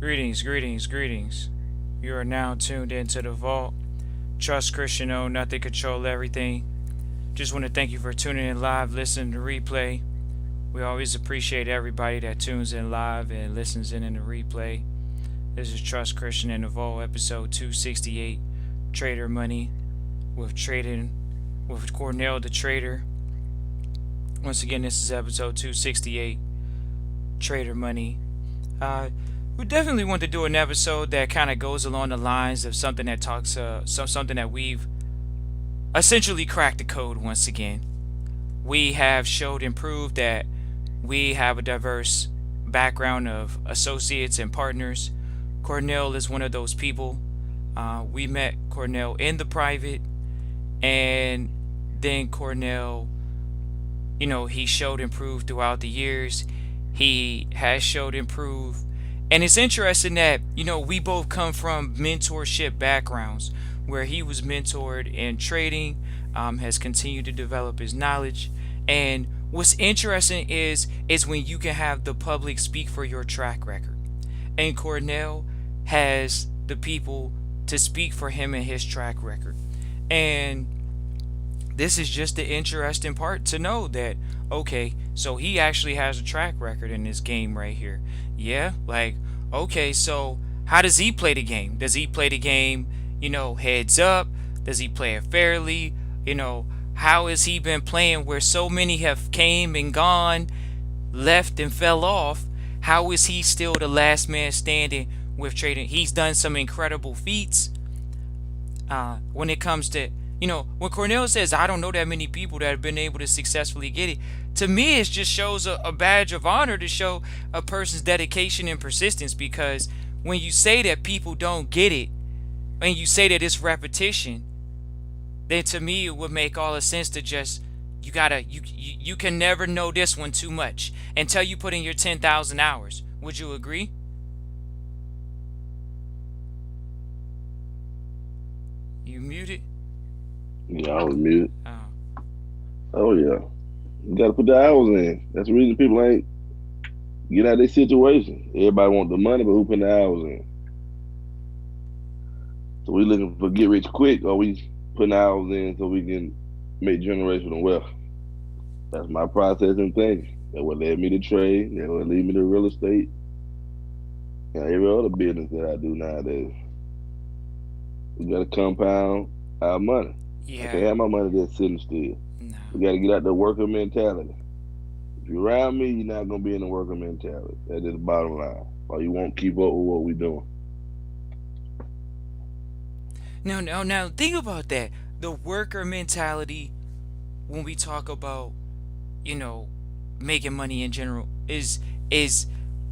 Greetings, greetings, greetings. You are now tuned into the vault. Trust Christian O, nothing control everything. Just want to thank you for tuning in live, listening to replay. We always appreciate everybody that tunes in live and listens in the replay. This is Trust Christian in the Vault, episode 268, Trader Money with Trading with Cornell the Trader. Once again, this is episode 268, Trader Money. Uh, we definitely want to do an episode that kind of goes along the lines of something that talks, something that we've essentially cracked the code once again. We have showed and proved that we have a diverse background of associates and partners. Cornell is one of those people. We met Cornell in the private, and then Cornell, he showed and proved throughout the years. He has showed and proved. And it's interesting that, we both come from mentorship backgrounds where he was mentored in trading, has continued to develop his knowledge. And what's interesting is when you can have the public speak for your track record. And Cornell has the people to speak for him and his track record. And this is just the interesting part to know that, okay, so he actually has a track record in this game right here. Yeah, like, okay, so how does he play the game? Does he play the game, heads up? Does he play it fairly? How has he been playing where so many have came and gone, left and fell off? How is he still the last man standing with trading? He's done some incredible feats when it comes to, when Cornell says, I don't know that many people that have been able to successfully get it, to me, it just shows a badge of honor to show a person's dedication and persistence. Because when you say that people don't get it, and you say that it's repetition, then to me, it would make all the sense to just, you can never know this one too much until you put in your 10,000 hours. Would you agree? You muted? Yeah, I was muted. Oh. Oh yeah, you got to put the hours in. That's the reason people ain't get out of their situation. Everybody want the money, but who putting the hours in? So we looking for get rich quick, or we putting hours in so we can make generational wealth. That's my process and thinking. That what led me to trade. That what lead me to real estate and every other business that I do nowadays. We got to compound our money. I Yeah. can't have my money just sitting still. No. We got to get out the worker mentality. If you're around me, you're not gonna be in the worker mentality. That is the bottom line. Or you won't keep up with what we're doing. Now, think about that. The worker mentality, when we talk about, you know, making money in general, is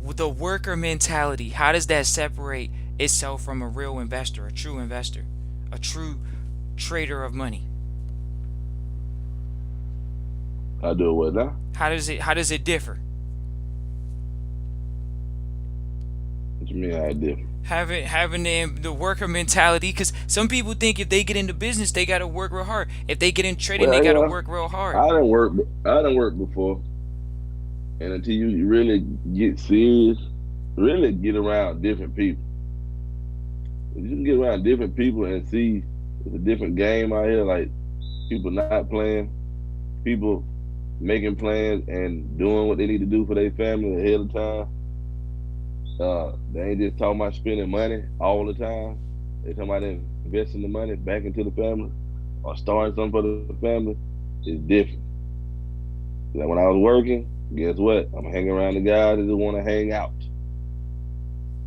the worker mentality. How does that separate itself from a real investor, a true trader of money? I do it what now? How does it differ? What you mean I different? Having the worker mentality, because some people think if they get into business they gotta work real hard. If they get in trading they Well, gotta yeah, work real hard. I didn't work. I didn't work before, and until you really get serious, really get around different people. If you can get around different people and see it's a different game out here, like people not playing, people making plans and doing what they need to do for their family ahead of time. They ain't just talking about spending money all the time. They talking about investing the money back into the family or starting something for the family. It's different. Like when I was working, guess what? I'm hanging around the guys that just want to hang out.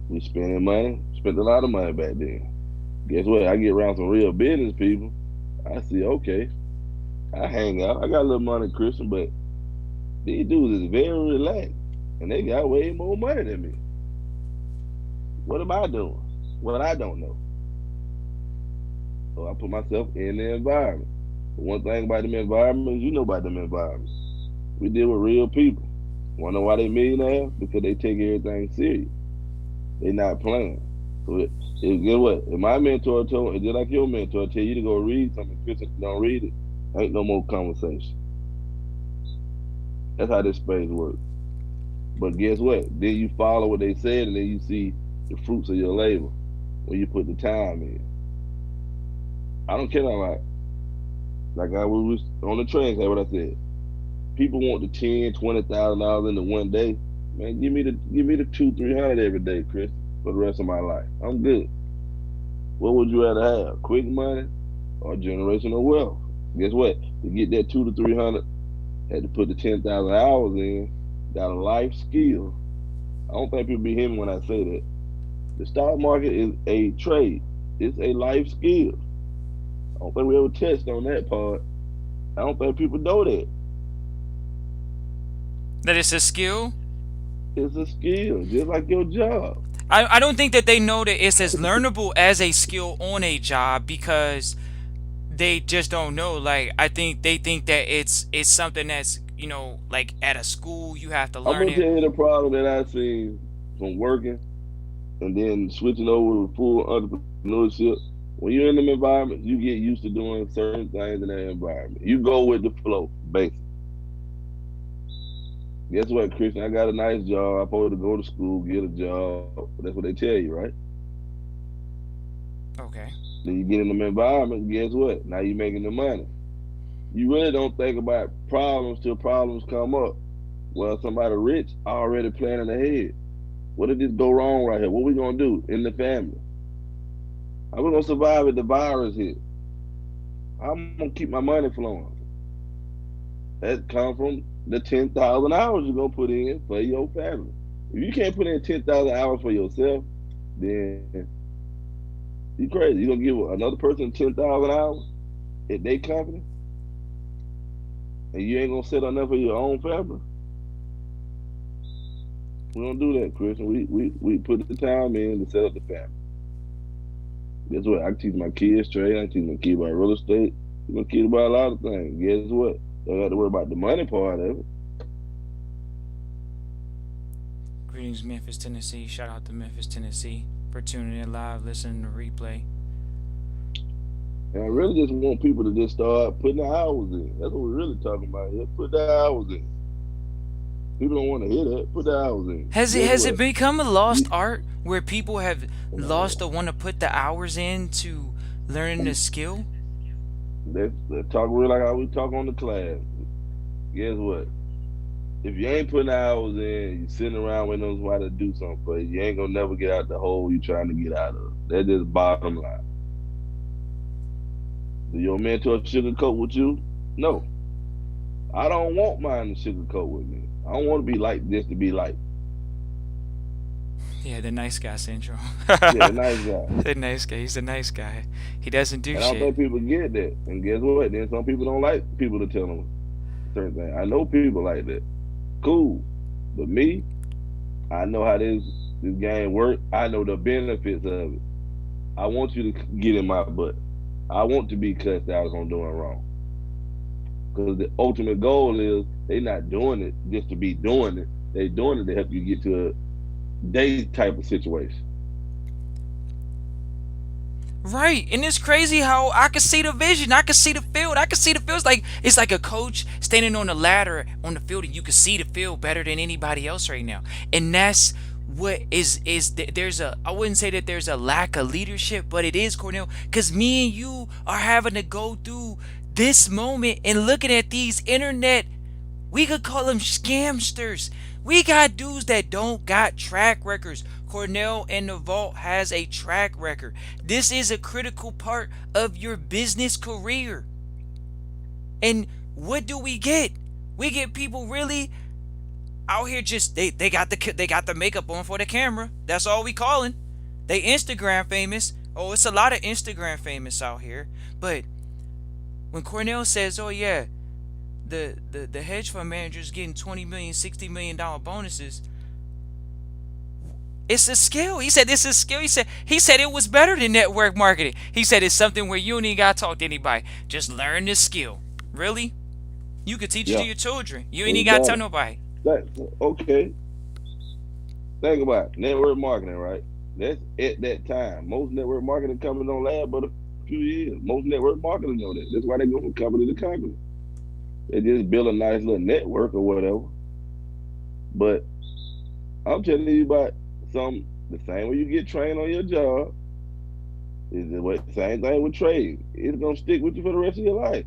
We spending money, spent a lot of money back then. Guess what? I get around some real business people. I see, okay, I hang out. I got a little money, Christian, but these dudes is very relaxed and they got way more money than me. What am I doing? What I don't know. So I put myself in the environment. But one thing about them environments, you know about them environments. We deal with real people. Wanna know why they millionaires? Because they take everything serious. They not playing. So guess what? If my mentor told, just like your mentor tell you to go read something, Christian don't read it, ain't no more conversation. That's how this space works. But guess what? Then you follow what they said, and then you see the fruits of your labor when you put the time in. I don't care like I was on the train. Say what I said. People want the 10, $20,000 into one day. Man, give me the 200, 300 every day, Chris, for the rest of my life. I'm good. What would you rather have? Quick money or generational wealth? Guess what? To get that 2 to 300, had to put the 10,000 hours in. Got a life skill. I don't think people be hearing when I say that. The stock market is a trade. It's a life skill. I don't think we ever touched on that part. I don't think people know that. That it's a skill. It's a skill, just like your job. I don't think that they know that it's as learnable as a skill on a job because they just don't know. Like I think they think that it's something that's like at a school you have to I'm learn gonna it. tell you the problem that I seen from working and then switching over to full entrepreneurship. When you're in them environments, you get used to doing certain things in that environment. You go with the flow, basically. Guess what, Christian? I got a nice job. I'm supposed to go to school, get a job. That's what they tell you, right? Okay. Then you get in them environments, guess what? Now you're making the money. You really don't think about problems till problems come up. Well, somebody rich already planning ahead. What did this go wrong right here? What we gonna do in the family? How we gonna survive if the virus hit? How I'm gonna keep my money flowing? That come from the 10,000 hours you're gonna put in for your family. If you can't put in 10,000 hours for yourself, then you crazy. You gonna give another person 10,000 hours at their company, and you ain't gonna set enough for your own family? We don't do that, Christian. We put the time in to set up the family. Guess what? I can teach my kids trade. I can teach my kids about real estate. My kids about a lot of things. Guess what? They don't have to worry about the money part of it. Greetings, Memphis, Tennessee. Shout out to Memphis, Tennessee for tuning in live, listening to replay. And I really just want people to just start putting the hours in. That's what we're really talking about here. Put the hours in. People don't want to hear that. Put the hours in. Guess Has it what? become a lost You, art where people have lost no, the want to put the hours in to learning the skill? let's talk real like how we talk on the class. Guess what? If you ain't putting the hours in, you sitting around waiting on somebody to do something for you, you ain't gonna never get out the hole you trying to get out of. That's just bottom line. Do your mentor sugarcoat with you? No. I don't want mine to sugarcoat with me. I don't want to be like this to be like. Yeah, the nice guy syndrome. Yeah, nice guy. The nice guy. He's a nice guy. He doesn't do And I don't shit. think people get that. And guess what? Then some people don't like people to tell them certain things. I know people like that. Cool. But me, I know how this game works. I know the benefits of it. I want you to get in my butt. I want to be cussed out if I'm doing wrong. Because the ultimate goal is they not doing it just to be doing it. They doing it to help you get to a day type of situation. Right, and it's crazy how I can see the vision, I can see the field, I can see the field. It's like a coach standing on the ladder on the field, and you can see the field better than anybody else right now. And that's what there's a I wouldn't say that there's a lack of leadership, but it is, Cornell, because me and you are having to go through this moment and looking at these internet, we could call them scamsters. We got dudes that don't got track records. Cornell and the Vault has a track record. This is a critical part of your business career. And what do we get? We get people really out here just they got the makeup on for the camera. That's all we calling. They Instagram famous. Oh, it's a lot of Instagram famous out here. But when Cornell says, "Oh yeah, the hedge fund managers getting 20 million, $60 million bonuses," it's a skill. He said this is a skill. He said it was better than network marketing. He said it's something where you don't even gotta talk to anybody. Just learn this skill. Really? You could teach it to Yeah, your children. You ain't even gotta tell exactly. nobody. That, okay, think about it. Network marketing, right? That's at that time. Most network marketing companies don't last but a few years. Most network marketers know that. That's why they go from company to company. They just build a nice little network or whatever. But I'm telling you about some. The same way you get trained on your job is the way, same thing with trade. It's gonna stick with you for the rest of your life.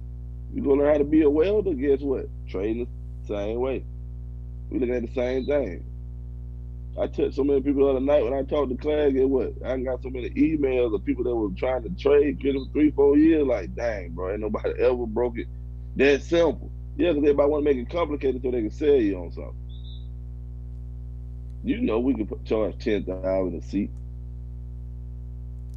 You gonna learn how to be a welder. Guess what? Trading the same way. We looking at the same thing. I touched so many people the other night when I talked to class. Guess what? I got so many emails of people that were trying to trade, get them 3, 4 years. Like, dang, bro, ain't nobody ever broke it that simple. Yeah, because everybody want to make it complicated so they can sell you on something. You know, we could charge 10,000 a seat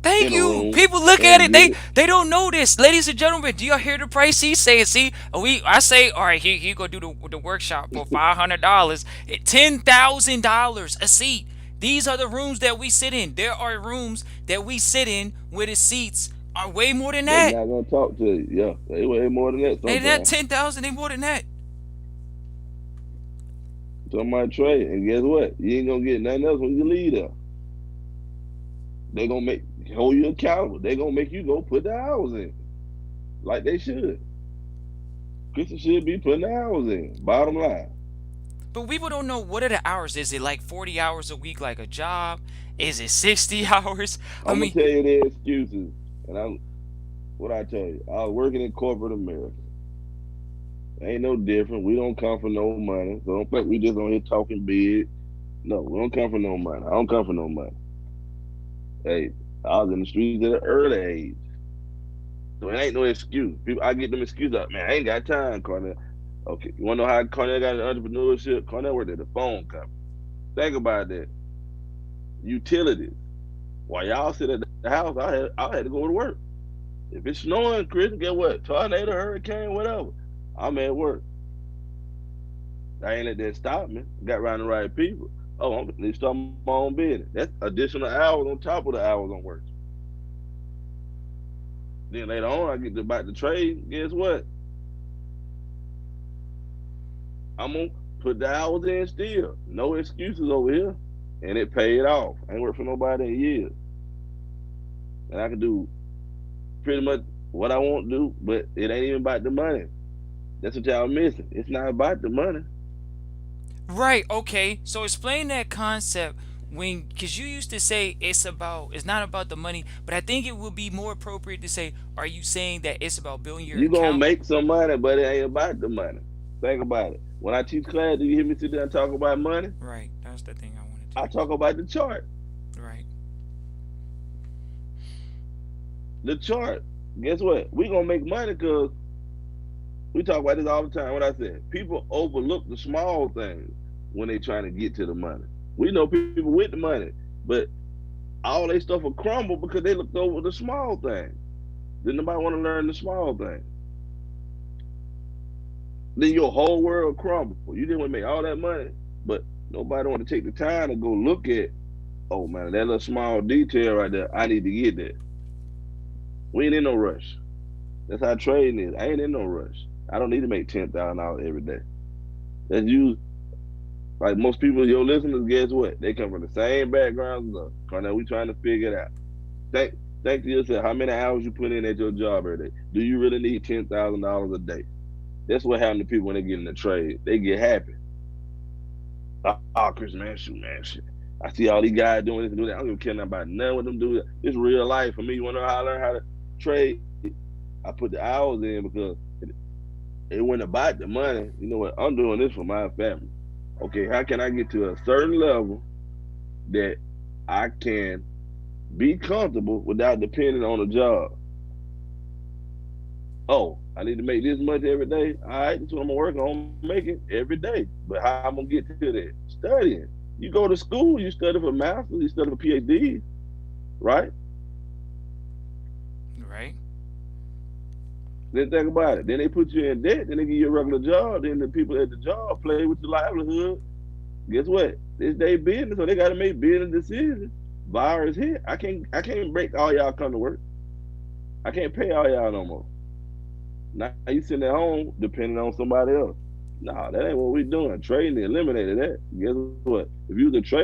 Thank in a you. room People look at and it. get They it. they don't know this, ladies and gentlemen. Do y'all hear the price he's saying? See, I say, all right, he go do the workshop for $500, $10,000 a seat. These are the rooms that we sit in. There are rooms that we sit in where the seats are way more than They that. not gonna talk to you. Yeah, they way more than that They not sometimes. 10,000. They more than that. Somebody trade, and guess what? You ain't gonna get nothing else when you leave there. They gonna make hold you accountable. They gonna make you go put the hours in, like they should. Christian should be putting the hours in. Bottom line, But people don't know what are the hours. Is it like 40 hours a week, like a job? Is it 60 hours? I I'm gonna mean, tell you their excuses, and I'm what I tell you. I was working in corporate America. Ain't no different. We don't come for no money. So don't think we just on here talking big. No, we don't come for no money. I don't come for no money. Hey, I was in the streets at an early age. So it ain't no excuse. People, I get them excuses up. Man, I ain't got time, Cornell. Okay, you wanna know how Cornell got into entrepreneurship? Cornell worked at the phone company. Think about that. Utilities. While y'all sit at the house, I had to go to work. If it's snowing, Chris, guess what? Tornado, hurricane, whatever. I'm at work. I ain't let that stop me. Got around the right people. Oh, I'm gonna start my own business. That's additional hours on top of the hours I'm working. Then later on, I get about the trade. Guess what? I'm gonna put the hours in still. No excuses over here, and it paid off. I ain't worked for nobody in years, and I can do pretty much what I want to do. But it ain't even about the money. That's what y'all missing. It's not about the money. right, okay. So explain that concept when, because you used to say it's not about the money, but I think it would be more appropriate to say, are you saying that it's about building your You gonna account? make some money, but it ain't about the money. Think about it. When I teach class, do you hear me sit there and talk about money? Right, that's the thing I wanted I talk about the chart. to. Right, The chart. Guess what? We gonna make money because we talk about this all the time. What I said, people overlook the small things when they trying to get to the money. We know people with the money, but all they stuff will crumble because they looked over the small thing. Then nobody want to learn the small thing. Then your whole world crumble. You didn't want to make all that money, but nobody want to take the time to go look at. Oh man, that little small detail right there. I need to get that. We ain't in no rush. That's how trading is. I ain't in no rush. I don't need to make $10,000 every day. That's you. Like most people, your listeners, guess what? They come from the same background as us. Cornell, we trying to figure it out. Think, think to yourself, how many hours you put in at your job every day? Do you really need $10,000 a day? That's what happens to people when they get in the trade. They get happy. Oh, Chris, man, shoot. I see all these guys doing this and doing that. I don't even care nothing about none of them do. It's real life for me. You want to know how I learn how to trade? I put the hours in because it wasn't about the money. You know what? I'm doing this for my family. Okay, how can I get to a certain level that I can be comfortable without depending on a job? Oh, I need to make this much every day. All right, that's what I'm gonna work on making every day. But how I'm gonna get to that? Studying. You go to school, you study for masters, you study for PhDs, right? right. Then think about it. Then they put you in debt. Then they give you a regular job. Then the people at the job play with your livelihood. Guess what? It's their business, so they got to make business decisions. Virus hit. I can't break all y'all come to work. I can't pay all y'all no more. Now you sitting at home depending on somebody else. Nah, that ain't what we doing. Trading eliminated that. Guess what? If you was a trader,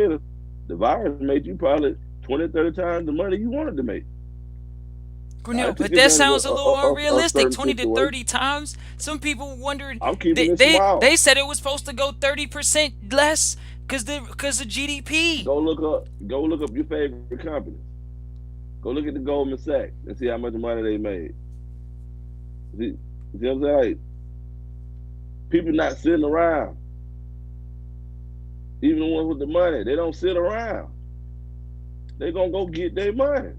the virus made you probably 20, 30 times the money you wanted to make. I Cornell, took but that advantage sounds a little of unrealistic. certain 20 to situations. 30 times. Some people wondered. I'm They keeping it they, small. they said it was supposed to go 30% less. cause of GDP. Go look up your favorite companies. Go look at the Goldman Sachs and see how much money they made. See, see what I'm saying? Like, people not sitting around. Even the ones with the money, they don't sit around. They gonna go get their money.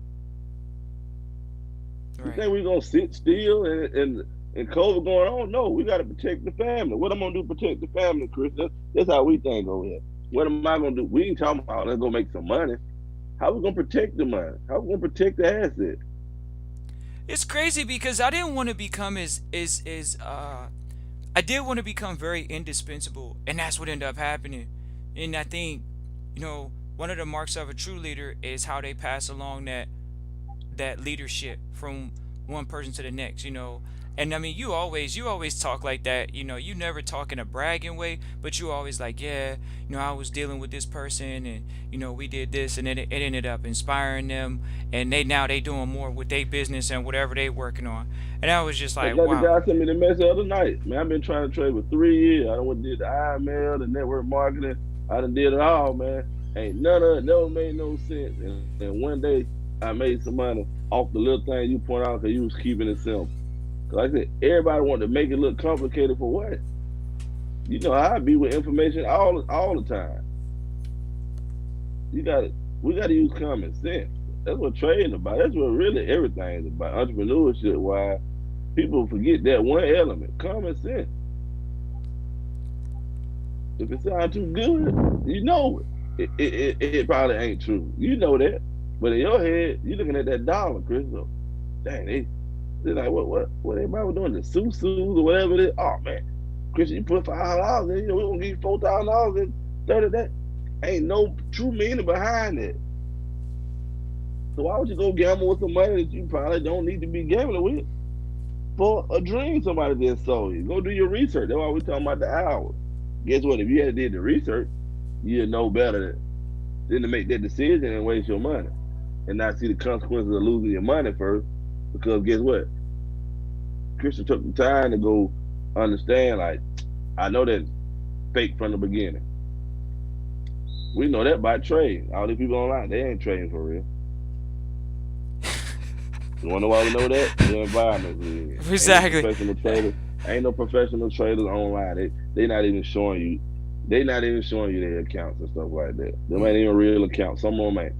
You Right. think we gonna sit still and COVID going on? No, we gotta protect the family. What I'm gonna do to protect the family, Chris? That's how we think over here. What am I gonna do? We ain't talking about let's go make some money. How we gonna protect the money? How we gonna protect the asset? It's crazy because I didn't want to become I did want to become very indispensable, and that's what ended up happening. And I think, one of the marks of a true leader is how they pass along that leadership from one person to the next. And I mean, you always talk like that. You never talk in a bragging way, but you always like, yeah, I was dealing with this person, and we did this, and it ended up inspiring them, and they doing more with their business and whatever they working on. And I was just It's like, like the wow. guy sent me the message the other night. Man, I've been trying to trade for 3 years. I done went did the IML, the network marketing. I done did it all, man. Ain't none of it never made no sense. And one day I made some money off the little thing you point out because you was keeping it simple. Cause like I said, everybody wanted to make it look complicated for what? You know how I be with information all the time. You got We got to use common sense. That's what trading about. That's what really everything is about. Entrepreneurship. Why people forget that one element, common sense. If it sounds too good, you know it probably ain't true. You know that, but in your head, you looking at that dollar, Chris. So, dang, they're like, what everybody was doing, the susus or whatever it is. Oh man, Chris, you put $500 in, we gonna give you $4,000 and 30 that. Ain't no true meaning behind it. So why would you go gamble with some money that you probably don't need to be gambling with for a dream somebody just sold you? Go do your research. That's why we talking about the hours. Guess what? If you had did the research, you'd know better than to make that decision and waste your money and not see the consequences of losing your money first. Because guess what? Christian took the time to go understand, like, I know that fake from the beginning. We know that by trade. All these people online, they ain't trading for real. You wanna know why we know that? The environment we in. Ain't no Exactly. professional traders. Ain't no professional traders online. They not even showing you. They not even showing you their accounts and stuff like that. Them ain't even real accounts. Some of them ain't.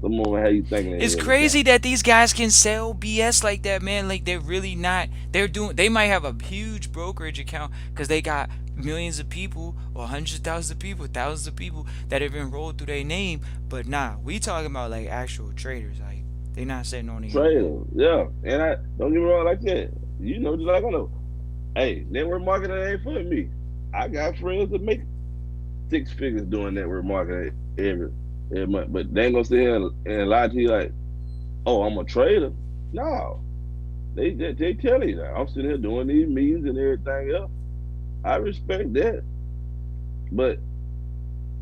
Some of them how you thinking they It's real crazy accounts. that these guys can sell BS like that, man. Like they're really not. They might have a huge brokerage account because they got millions of people or hundreds of thousands of people, thousands of people that have enrolled through their name. But nah, we talking about like actual traders. Like they not sitting on their money. Traders, yeah. And I don't get me wrong like that. You know, just like I know. Hey, network marketing ain't for me. I got friends that make 6 figures doing network marketing every month, but they ain't gonna sit here and lie to you like, oh, I'm a trader. No, they tell you that. I'm sitting here doing these meetings and everything else. I respect that, but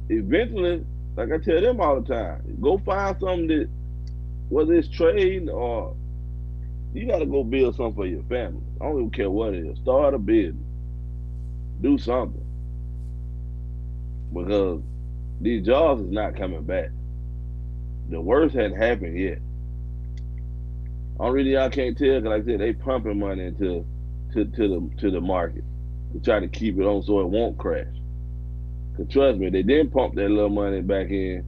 eventually, like I tell them all the time, go find something that whether it's trading or you got to go build something for your family. I don't even care what it is. Start a business, do something because these jobs is not coming back. The worst hadn't happened yet. Only reason y'all can't tell, because like I said, they pumping money into to the market to try to keep it on so it won't crash. Cause trust me, they didn't pump that little money back in.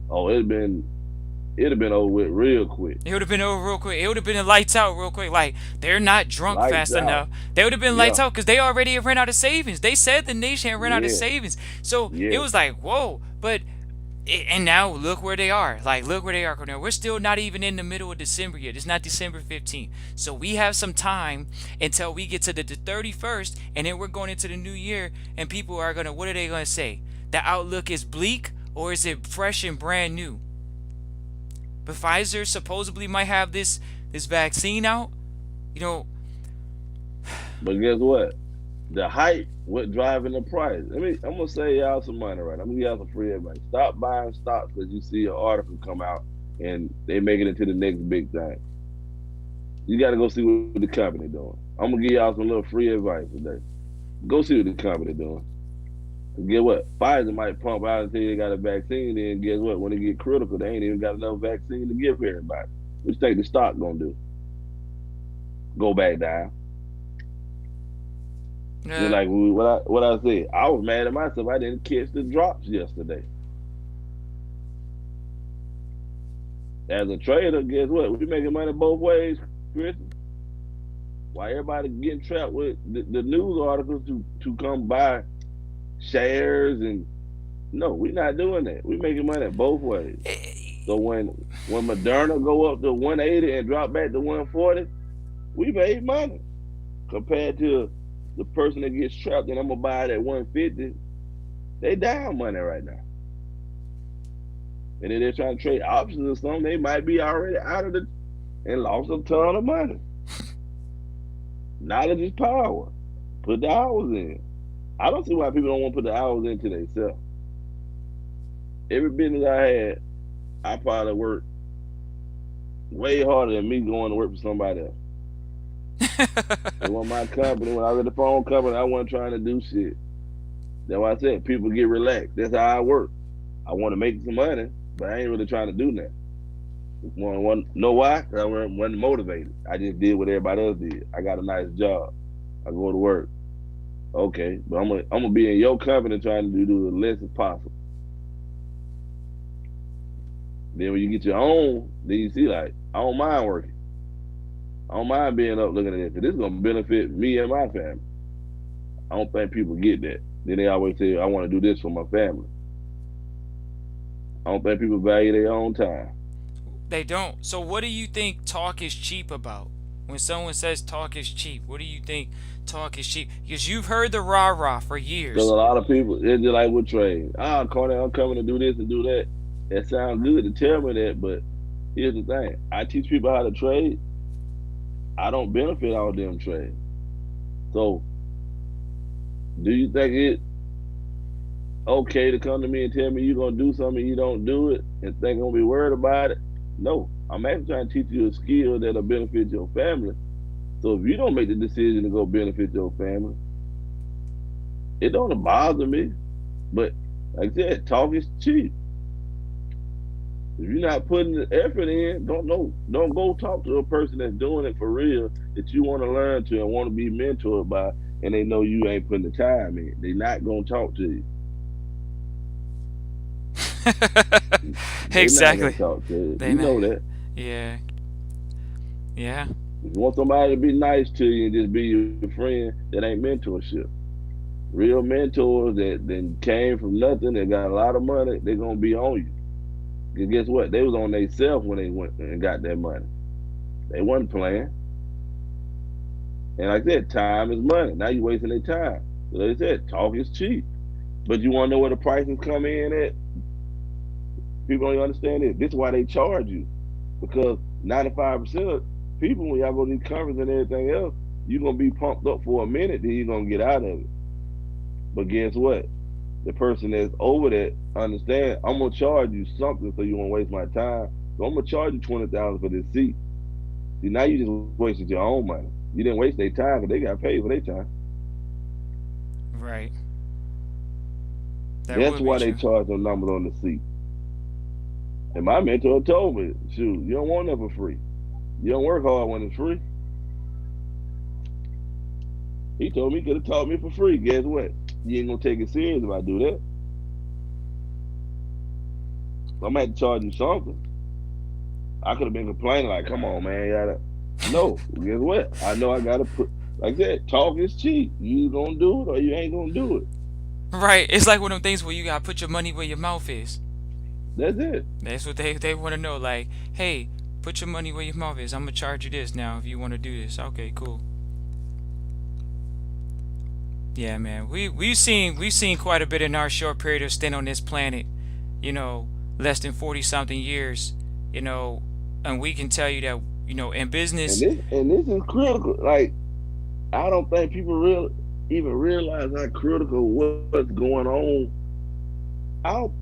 Oh, it'd have been over with real quick. It would have been over real quick. It would have been a lights out real quick. Like they're not drunk Lights fast out. enough. They would have been lights Yeah, out because they already have ran out of savings. They said the nation had ran out of yeah, savings. So it yeah. was like, whoa. But and now look where they are. Like look where they are now. We're still not even in the middle of December yet. It's not December 15th. So we have some time until we get to the 31st, and then we're going into the new year. And people are gonna. What are they gonna say? The outlook is bleak, or is it fresh and brand new? But Pfizer supposedly might have this vaccine out. You know, But guess what? The hype, what driving the price. I'm gonna say y'all some money, right? I'm gonna give y'all some free advice. Stop buying stocks because you see an article come out and they make it into the next big thing. You got to go see what the company doing. I'm gonna give y'all some little free advice today. Go see what the company doing. Get what? Pfizer might pump out and say they got a vaccine. Then guess what? When it get critical, they ain't even got enough vaccine to give everybody. Which think the stock gonna do? Go back down. Just Yeah. like what I said. I was mad at myself. I didn't catch the drops yesterday. As a trader, guess what? We making money both ways, Chris. Why everybody getting trapped with the news articles to come buy shares and no, we not doing that. We making money both ways. So when Moderna go up to 180 and drop back to 140, we made money compared to the person that gets trapped and I'm gonna buy it at 150. They down money right now, and if they're trying to trade options or something, they might be already out of the and lost a ton of money. Knowledge is power. Put the hours in. I don't see why people don't want to put the hours into themselves. Every business I had, I probably worked way harder than me going to work for somebody else. It wasn't my company. When I was at the phone company, I wasn't trying to do shit. That's why I said people get relaxed. That's how I work. I want to make some money, but I ain't really trying to do nothing. Know why? Because I wasn't motivated. I just did what everybody else did. I got a nice job. I go to work. Okay, but I'm gonna be in your company trying to do the less as possible. Then when you get your own, then you see like I don't mind working. I don't mind being up looking at it because this is gonna benefit me and my family. I don't think people get that. Then they always say I want to do this for my family. I don't think people value their own time. They don't. So what do you think talk is cheap about? When someone says talk is cheap, what do you think talk is cheap? Because you've heard the rah rah for Because a years. lot of people, it's just like with trade. Cornell, I'm coming to do this and do that. That sounds good to tell me that, but here's the thing. I teach people how to trade. I don't benefit all them trade. So, do you think it okay to come to me and tell me you're gonna do something and you don't do it and think I'm gonna be worried about it? No. I'm actually trying to teach you a skill that'll benefit your family. So if you don't make the decision to go benefit your family, it don't bother me. But like I said, talk is cheap. If you're not putting the effort in, don't go talk to a person that's doing it for real that you want to learn to and want to be mentored by, and they know you ain't putting the time in. They're not gonna talk to you. They're not gonna Exactly. talk to you. They You not. know that. Yeah. Yeah. If you want somebody to be nice to you and just be your friend, that ain't mentorship. Real mentors that then came from nothing, that got a lot of money, they're gonna be on you. Cause guess what? They was on themselves when they went and got that money. They wasn't playing. And like I said, time is money. Now you wasting their time. So they said, talk is cheap. But you want to know where the prices come in at? People don't understand this. This is why they charge you. Because 95% of people, when y'all go to these conferences and everything else, you're going to be pumped up for a minute, then you're going to get out of it. But guess what? The person that's over that understand, I'm going to charge you something so you won't waste my time. So I'm going to charge you $20,000 for this seat. See, now you just wasted your own money. You didn't waste their time, but they got paid for their time. Right. That That's would be why they true. charge them numbers on the seat. And my mentor told me, shoot, you don't want that for free. You don't work hard when it's free. He told me he could have taught me for free. Guess what? You ain't gonna take it serious if I do that. I'm gonna have to charge you something. I could have been complaining like, come on, man, you gotta. No, guess what? I know I gotta put. Like that, talk is cheap. You gonna do it or you ain't gonna do it. Right. It's like one of them things where you gotta put your money where your mouth is. That's it. That's what they want to know. Like, hey, put your money where your mouth is. I'm gonna charge you this now if you want to do this. Okay, cool. Yeah, man. We've seen quite a bit in our short period of stint on this planet. You know, less than 40 something years. You know, and we can tell you that in And business. this is critical. Like I don't think people even realize how critical what's going on. I don't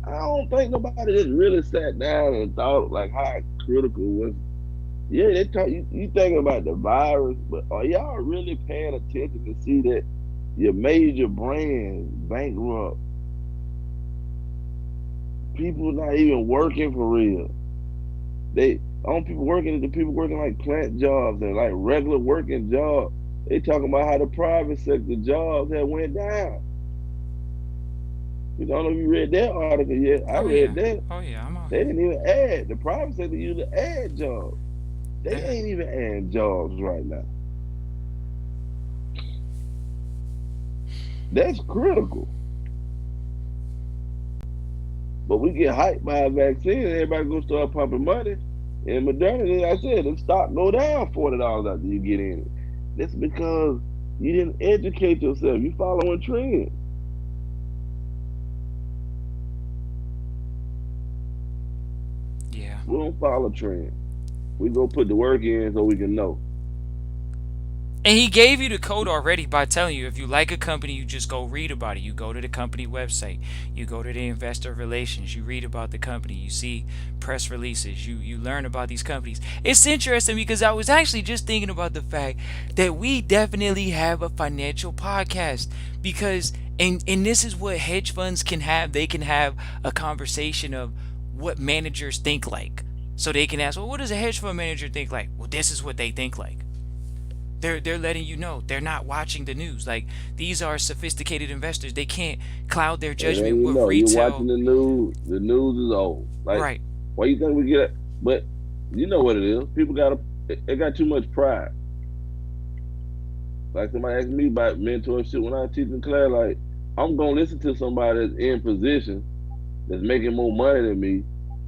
I don't think nobody just really sat down and thought like how critical was. Yeah, they talk. You thinking about the virus, but are y'all really paying attention to see that? Your major brands bankrupt. People not even working for real. They only people working is the people working like plant jobs and like regular working jobs. They talking about how the private sector jobs have went down. You don't know if you read that article yet. I Oh read yeah. that. Oh yeah. I'm on. They didn't even add. The private sector used to add jobs. They That, ain't even adding jobs right now. That's critical. But we get hyped by a vaccine and everybody go start pumping money. And Moderna, like I said, the stock go down $40 after you get in it. That's because you didn't educate yourself. You following trends. yeah. We don't follow trends. We go put the work in so we can know. And he gave you the code already by telling you if you like a company, you just go read about it. You go to the company website, you go to the investor relations, you read about the company, you see press releases, you learn about these companies. It's interesting because I was actually just thinking about the fact that we definitely have a financial podcast because and this is what hedge funds can have. They can have a conversation of what managers think like. So they can ask, well, what does a hedge fund manager think like? Well, this is what they think like. They're letting you know they're not watching the news. Like these are sophisticated investors. They can't cloud their And then judgment you with know, you're watching retail. the news. The news is old. Like, Right. why you think we get? But you know what it is. People they got too much pride. Like somebody asked me about mentorship when I teach in class. Like, I'm gonna listen to somebody that's in position that's making more money than me.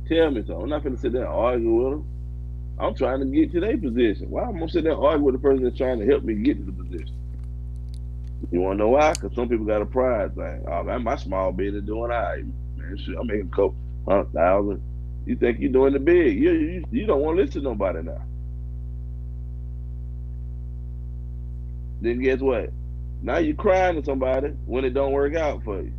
Tell me something. I'm not gonna sit there and argue with them. I'm trying to get to their position. Why am I gonna sit there and argue with the person that's trying to help me get to the position? You wanna know why? Because some people got a pride thing. Oh man, my small business doing all right. Man, shit, I'm making a couple 100,000. You think you're doing the big. You don't want to listen to nobody now. Then guess what? Now you crying to somebody when it don't work out for you.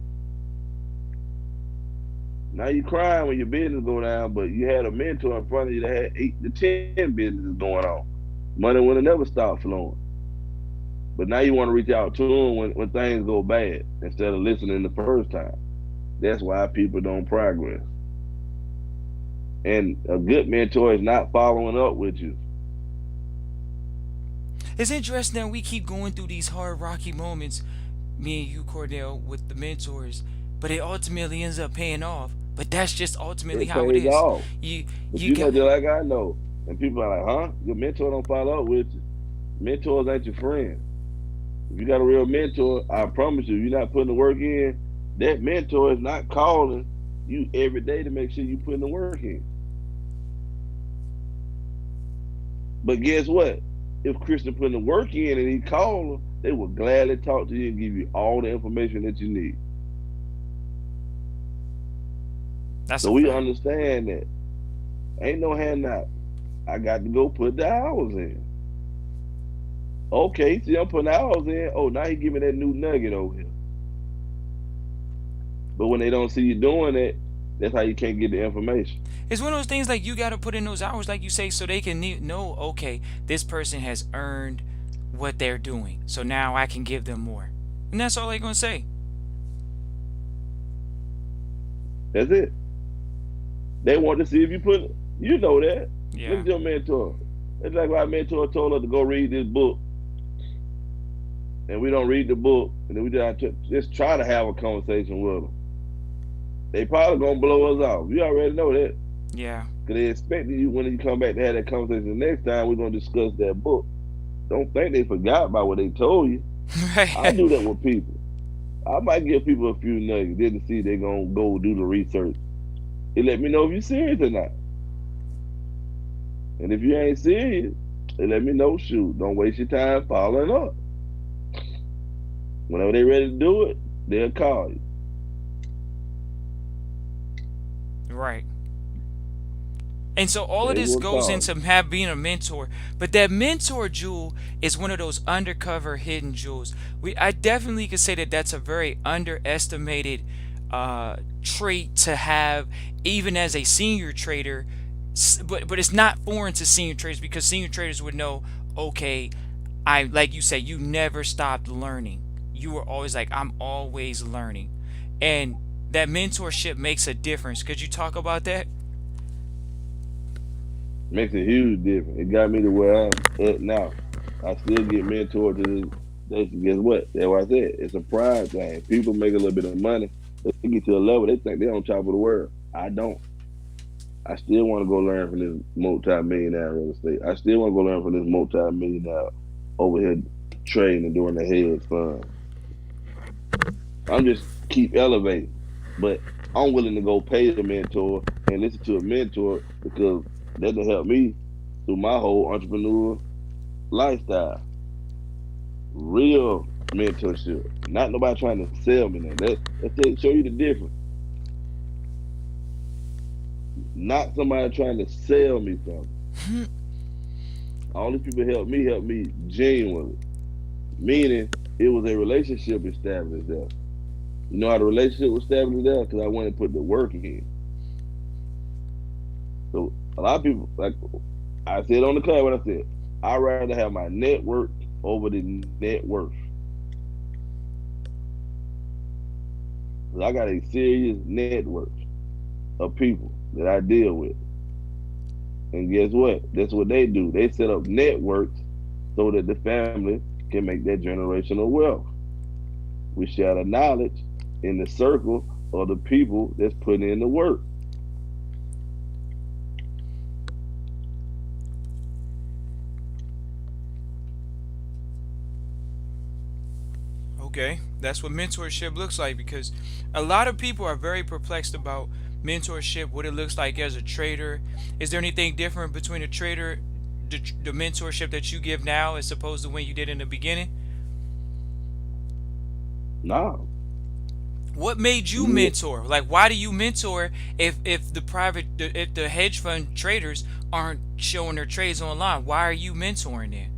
Now you crying when your business go down, but you had a mentor in front of you that had 8 to 10 businesses going on. Money would have never stopped flowing. But now you want to reach out to them when things go bad instead of listening the first time. That's why people don't progress. And a good mentor is not following up with you. It's interesting that we keep going through these hard, rocky moments, me and you, Cordell, with the mentors, but it ultimately ends up paying off. But that's just ultimately It how it pays is. off. You But you you know, got just like I know, and people are like, huh? Your mentor don't follow up with you. Mentors ain't your friend. If you got a real mentor, I promise you, you're not putting the work in. That mentor is not calling you every day to make sure you putting the work in. But guess what? If Christian putting the work in and he called them, they will gladly talk to you and give you all the information that you need. that's So a we fact. understand that. Ain't no handout. I got to go put the hours in. Okay, see, I'm putting hours in. Oh, now he give me that new nugget over here. But when they don't see you doing it, that's how you can't get the information. It's one of those things like you got to put in those hours, like you say, so they can know, okay, this person has earned what they're doing. So now I can give them more. And that's all they're going to say. That's it. They want to see if you put it. You know that. Look Yeah. at your mentor. It's like my mentor told us to go read this book, and we don't read the book, and then we just try to have a conversation with them. They probably gonna blow us off. You already know that. Yeah. Because they expecting you when you come back to have that conversation the next time we're gonna discuss that book. Don't think they forgot about what they told you. I Right. do that with people. I might give people a few nuggets then to see if they're gonna go do the research. It let me know if you're serious or not. And if you ain't serious, it let me know, shoot, don't waste your time following up. Whenever they ready to do it, they'll call you. Right. And so all of They this will goes call you. into being a mentor, but that mentor jewel is one of those undercover hidden jewels. I definitely could say that that's a very underestimated trait to have, even as a senior trader. But it's not foreign to senior traders because senior traders would know, okay, I like you said, you never stopped learning. you were always like, I'm always learning, and that mentorship makes a difference. Could you talk about that? Makes a huge difference. It got me to where I'm at now. I still get mentored to this day. Guess what? That's what I said. It's a pride thing. People make a little bit of money. They get to a level they think they're on top of the world. I don't. I still want to go learn from this multi-millionaire real estate. I still want to go learn from this multi-millionaire over here trading and doing the hedge fund. I'm just keep elevating. But I'm willing to go pay the mentor and listen to a mentor because that will help me through my whole entrepreneur lifestyle. Real mentorship. Not nobody trying to sell me that. Let's show you the difference. Not somebody trying to sell me something. All these people help me genuinely. Meaning it was a relationship established there. You know how the relationship was established there? Because I went and put the work in. So a lot of people, like I said on the class, what I said, I'd rather have my network over the net worth. Because I got a serious network of people that I deal with. And guess what? That's what they do. They set up networks so that the family can make that generational wealth. We share the knowledge in the circle of the people that's putting in the work. Okay, that's what mentorship looks like, because a lot of people are very perplexed about mentorship, what it looks like as a trader. Is there anything different between a trader, the mentorship that you give now as opposed to when you did in the beginning? No. What made you mentor? Like, why do you mentor if if the hedge fund traders aren't showing their trades online? Why are you mentoring them?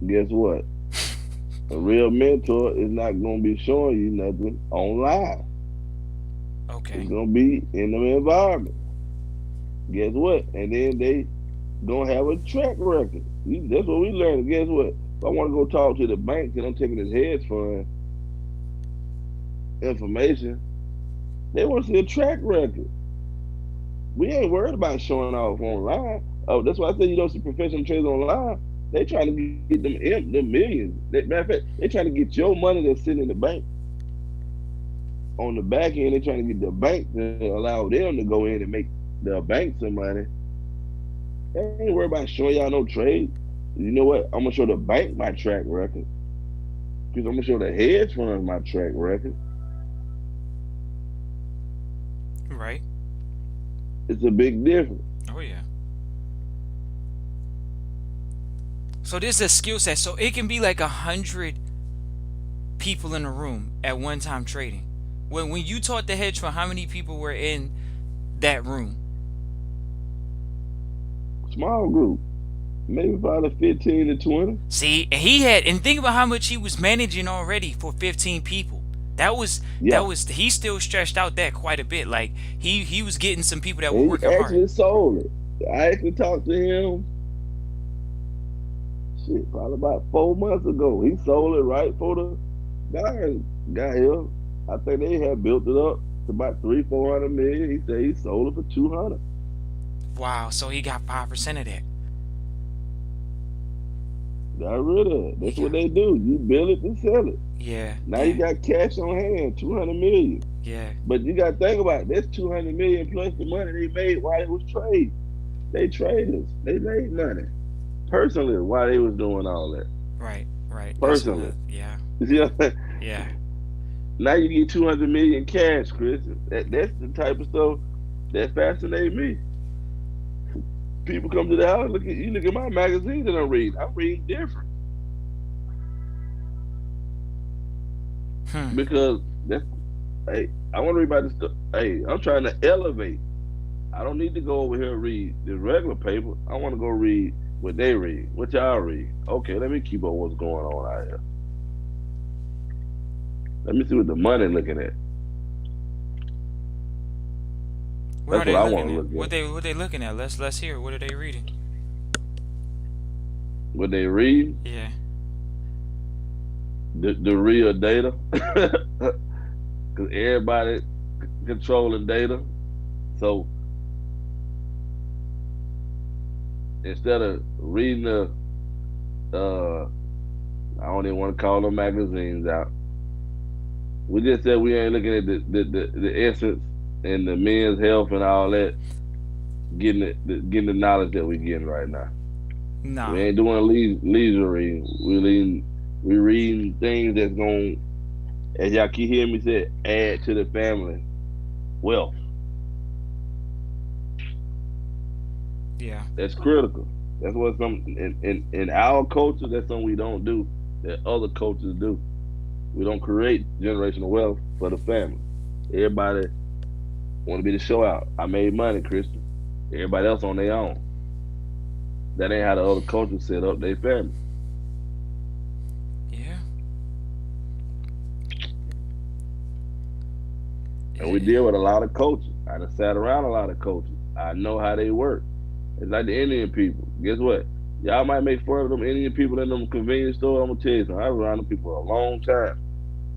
Guess what? A real mentor is not going to be showing you nothing online. Okay. It's going to be in the environment. Guess what? And then they going to have a track record. That's what we learned. Guess what? If I want to go talk to the bank and I'm taking this hedge fund information, they want to see a track record. We ain't worried about showing off online. Oh, that's why I say you don't see professional traders online. They trying to get them millions. Matter of fact, they trying to get your money that's sitting in the bank. On the back end, they trying to get the bank to allow them to go in and make the bank some money. They ain't worried about showing y'all no trade. You know what? I'm gonna show the bank my track record. Because I'm gonna show the hedge fund my track record. Right. It's a big difference. Oh yeah. So this is a skill set. So it can be like 100 people in a room at one time trading. When you taught the hedge fund, how many people were in that room? Small group. Maybe about 15 to 20. See, and think about how much he was managing already for 15 people. That was he still stretched out that quite a bit. Like he was getting some people that were working hard. He actually sold it. I actually talked to him. Shit, probably about 4 months ago. He sold it right for the guy got here. I think they had built it up to about 300-400 million. He said he sold it for 200. Wow, so he got 5% of that. Got rid of it. That's what they do. You build it and sell it. Yeah. Now you got cash on hand, 200 million. Yeah. But you got to think about it. That's 200 million plus the money they made while it was trade. They traders. They made money personally while they was doing all that. Right. Personally. Yeah. You see what I'm saying? Yeah. Now you get 200 million cash, Chris. That's the type of stuff that fascinates me. People come to the house, look at my magazine that I'm reading. I'm reading different. Because I want to read about this stuff. Hey, I'm trying to elevate. I don't need to go over here and read the regular paper. I want to go read what they read, what y'all read. Okay, let me keep up what's going on out here. Let me see what the money looking at. That's what I want to look at. What they looking at? Let's hear. What are they reading? what they read, Yeah. the real data, because everybody controlling data. So instead of reading uh, I don't even want to call them magazines out. We just said we ain't looking at the essence and the men's health and all that, getting the knowledge that we getting right now. We Nah. ain't doing leisure reading. We reading things that's going, as y'all keep hearing me say, add to the family wealth. Yeah. That's critical. That's what some in our culture. That's something we don't do. That other cultures do. We don't create generational wealth for the family. Everybody want to be the show out. I made money, Christian. Everybody else on their own. That ain't how the other cultures set up their family. Yeah. And we deal with a lot of cultures. I done sat around a lot of cultures. I know how they work. It's like the Indian people. Guess what? Y'all might make fun of them Indian people in them convenience stores. I'm gonna tell you something. I was around them people a long time.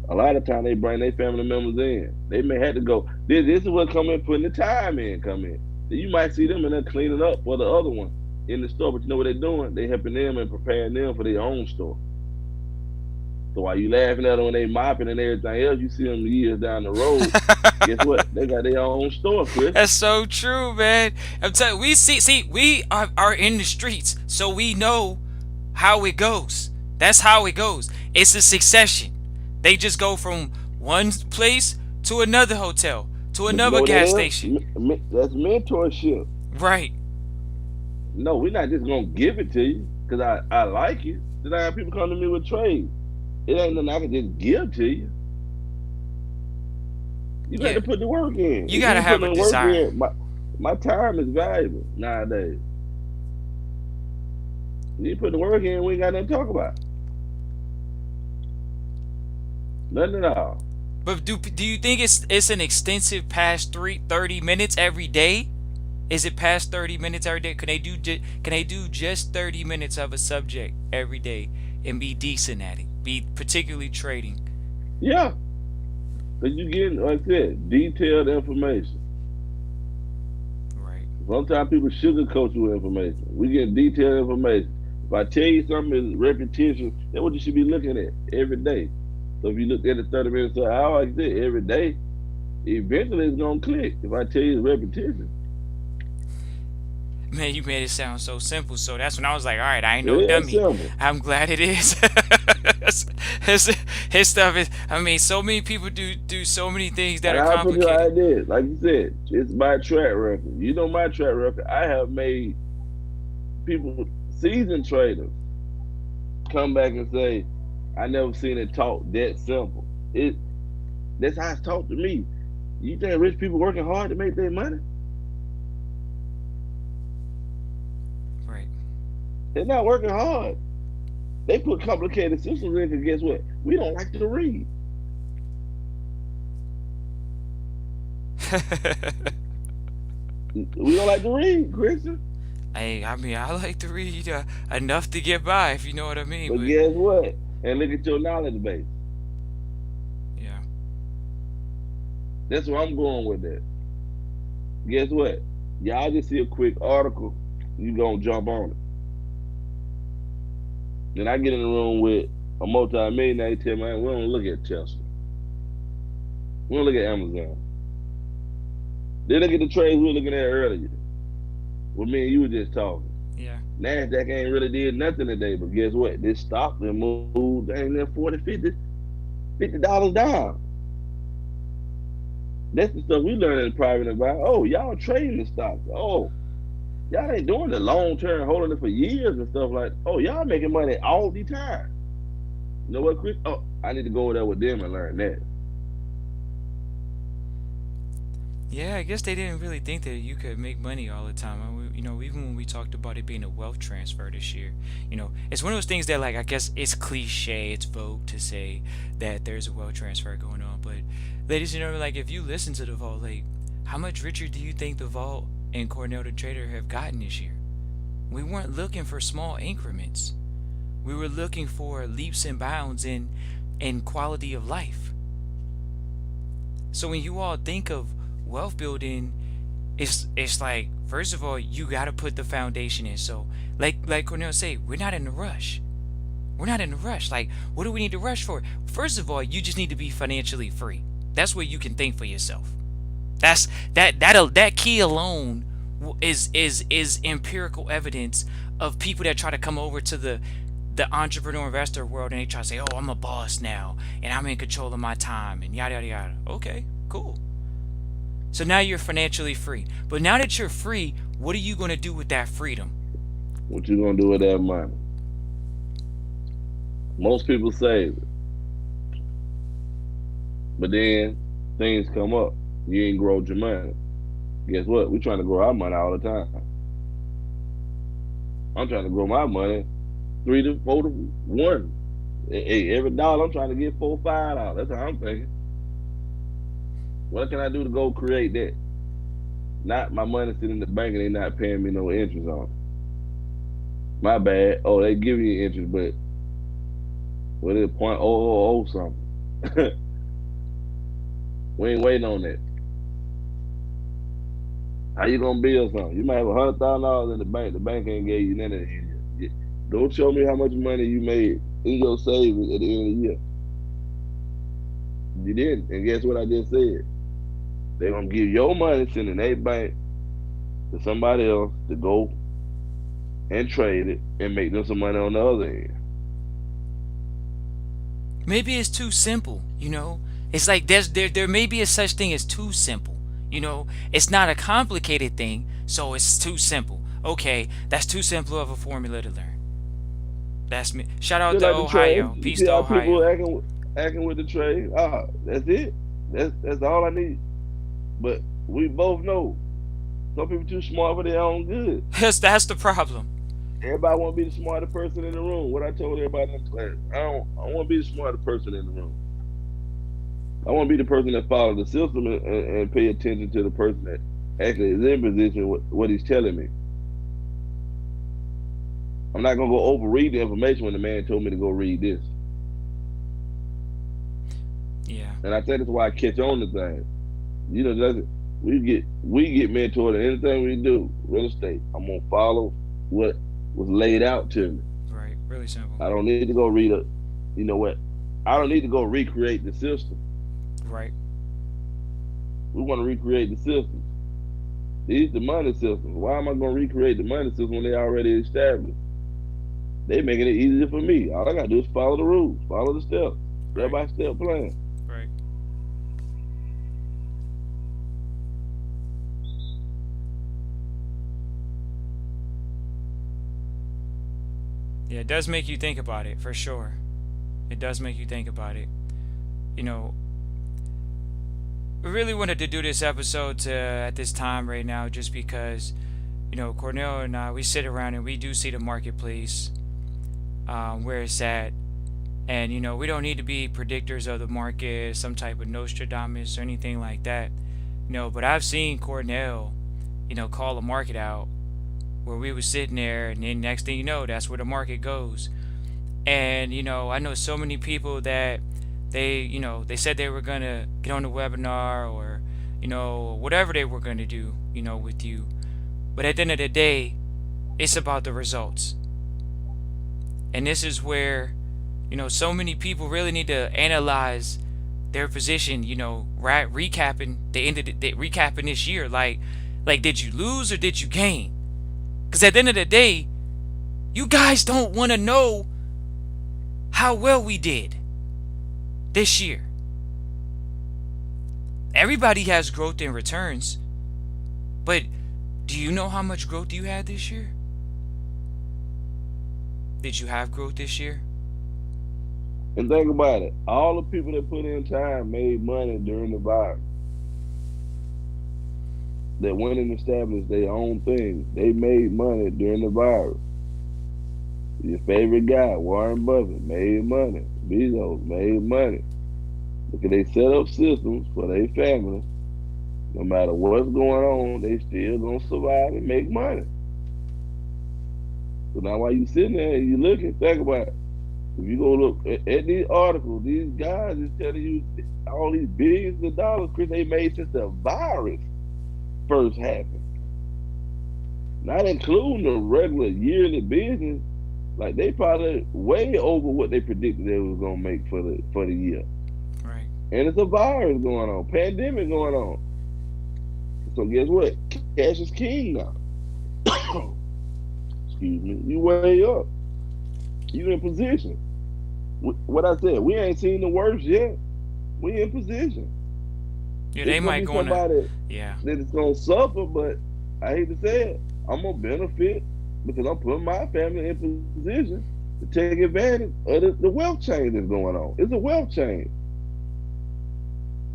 A lot of time they bring their family members in. They may have to go. This is what come in, putting the time in, come in. Then you might see them and they're cleaning up for the other one in the store. But you know what they're doing? They helping them and preparing them for their own store. So while you laughing at them when they mopping and everything else, you see them years down the road. Guess what? They got their own store, Chris. That's so true, man. I'm telling you, we are in the streets, so we know how it goes. That's how it goes. It's a succession. They just go from one place to another hotel to But you know another what that gas is? station. That's mentorship. Right. No, we're not just gonna give it to you because I like it. Then I have people come to me with trades. It ain't nothing I can just give to you. You got Yeah. to put the work in. You If gotta you have put a the work desire. in, my time is valuable nowadays. You put the work in, we ain't got nothing to talk about. Nothing at all. But do you think it's an extensive past 30 minutes every day? Is it past 30 minutes every day? Can they do just 30 minutes of a subject every day and be decent at it? Be particularly trading. Yeah, because you getting, like I said, detailed information. Right. Sometimes people sugarcoat you with information. We get detailed information. If I tell you something is repetition, that's what you should be looking at every day. So if you look at it 30 minutes an hour, like I said, every day, eventually it's gonna click. If I tell you it's repetition, Man, you made it sound so simple. So that's when I was like, all right, I ain't no yeah, it's dummy. simple. I'm glad it is. His stuff is. I mean, so many people do so many things that And are I'll put it complicated. like this. Like you said, it's my track record. You know my track record. I have made people, seasoned traders, come back and say, I never seen it taught that simple. That's how it's taught to me. You think rich people working hard to make their money? Right. They're not working hard. They put complicated systems in because guess what? We don't like to read. We don't like to read, Christian. Hey, I mean, I like to read enough to get by, if you know what I mean. But But guess what? And look at your knowledge base. yeah, That's where I'm going with that. Guess what? Y'all just see a quick article, you gonna jump on it. Then I get in the room with a multi-millionaire, he tell me, man, we don't look at Tesla. We don't look at Amazon. They look at the trades we were looking at earlier. With me and you were just talking. yeah, NASDAQ ain't really did nothing today, but guess what? This stock then moved ain't there 40, $50 down. That's the stuff we learn in private about. Oh, y'all trading the stocks. Oh, y'all ain't doing the long term, holding it for years and stuff like. Oh, y'all making money all the time. You know what, Chris? Oh, I need to go over there with them and learn that. yeah. I guess they didn't really think that you could make money all the time. Even when we talked about it being a wealth transfer this year, it's one of those things that, like, I guess it's cliche, it's vogue to say that there's a wealth transfer going on. But, ladies and gentlemen, like, if you listen to the vault, like, how much richer do you think the vault and Cornell the Trader have gotten this year? We weren't looking for small increments. We were looking for leaps and bounds in quality of life. So when you all think of wealth building, it's like, first of all, you got to put the foundation in. So like Cornell say, we're not in a rush. We're not in a rush. Like, what do we need to rush for? First of all, you just need to be financially free. That's where you can think for yourself. That's that key alone is empirical evidence of people that try to come over to the entrepreneur investor world, and they try to say, "Oh, I'm a boss now, and I'm in control of my time," and yada yada yada. Okay, cool. So now you're financially free. But now that you're free, what are you going to do with that freedom? What you gonna do with that money? Most people save it, but then things come up. You ain't growed your money. Guess what? We trying to grow our money all the time. I'm trying to grow my money 3 to 4 to 1. Hey, every dollar I'm trying to get $4, $5. That's how I'm thinking. What can I do to go create that? Not my money sitting in the bank and they not paying me no interest on it. My bad. Oh, they give you interest, but what is it, point oh something? We ain't waiting on that. How you gonna build something? You might have $100,000 in the bank. The bank ain't gave you none of it. Don't show me how much money you made in your savings at the end of the year. You didn't. And guess what I just said? They're gonna give your money sending a bank to somebody else to go and trade it and make them some money on the other end. Maybe it's too simple, you know? It's like there may be a such thing as too simple. You know, it's not a complicated thing, so it's too simple. Okay, that's too simple of a formula to learn. That's me. Shout out Just to like the trade. Ohio. You Peace see to how people Ohio. acting with the trade? That's it. That's all I need. But we both know some people too smart for their own good. That's the problem. Everybody want to be the smartest person in the room. What I told everybody in class, I want to be the smartest person in the room. I want to be the person that follows the system and pay attention to the person that actually is in position with what he's telling me. I'm not gonna go overread the information when the man told me to go read this. Yeah. And I think that's why I catch on to things. You know, we get mentored in anything we do. Real estate. I'm gonna follow what was laid out to me. Right. Really simple. I don't need to go read a. You know what? I don't need to go recreate the system. Right. We want to recreate the system. These the money systems. Why am I going to recreate the money system when they already established? They making it easier for me. All I got to do is follow the rules, follow the steps, step by step plan. Right. Yeah, it does make you think about it, for sure. It does make you think about it. You know, we really wanted to do this episode at this time right now just because, you know, Cornell and I, we sit around and we do see the marketplace, where it's at. And, you know, we don't need to be predictors of the market, some type of Nostradamus or anything like that. No, but I've seen Cornell, you know, call the market out where we was sitting there, and then next thing you know, that's where the market goes. And, you know, I know so many people that they said they were going to get on the webinar, or, you know, whatever they were going to do, you know, with you. But at the end of the day, it's about the results. And this is where, you know, so many people really need to analyze their position, you know, right, recapping the end of recapping this year. Like, did you lose or did you gain? Because at the end of the day, you guys don't want to know how well we did this year. Everybody has growth in returns, but do you know how much growth you had this year? Did you have growth this year? And think about it. All the people that put in time made money during the virus. That went and established their own thing. They made money during the virus. Your favorite guy, Warren Buffett, made money. Bezos made money. Because they set up systems for their family. No matter what's going on, they still gonna survive and make money. So now while you sitting there and you looking, think about it. If you go look at these articles, these guys is telling you all these billions of dollars, Chris, they made since the virus first happened. Not including the regular yearly business, like they probably way over what they predicted they was gonna make for the year. Right. And it's a virus going on, pandemic going on. So guess what? Cash is king now. Excuse me. You way up. You in position. What I said, we ain't seen the worst yet. We in position. Yeah, It's they gonna might be go in a, somebody yeah. that is gonna suffer, but I hate to say it, I'm gonna benefit because I'm putting my family in position to take advantage of the wealth change that's going on. It's a wealth change.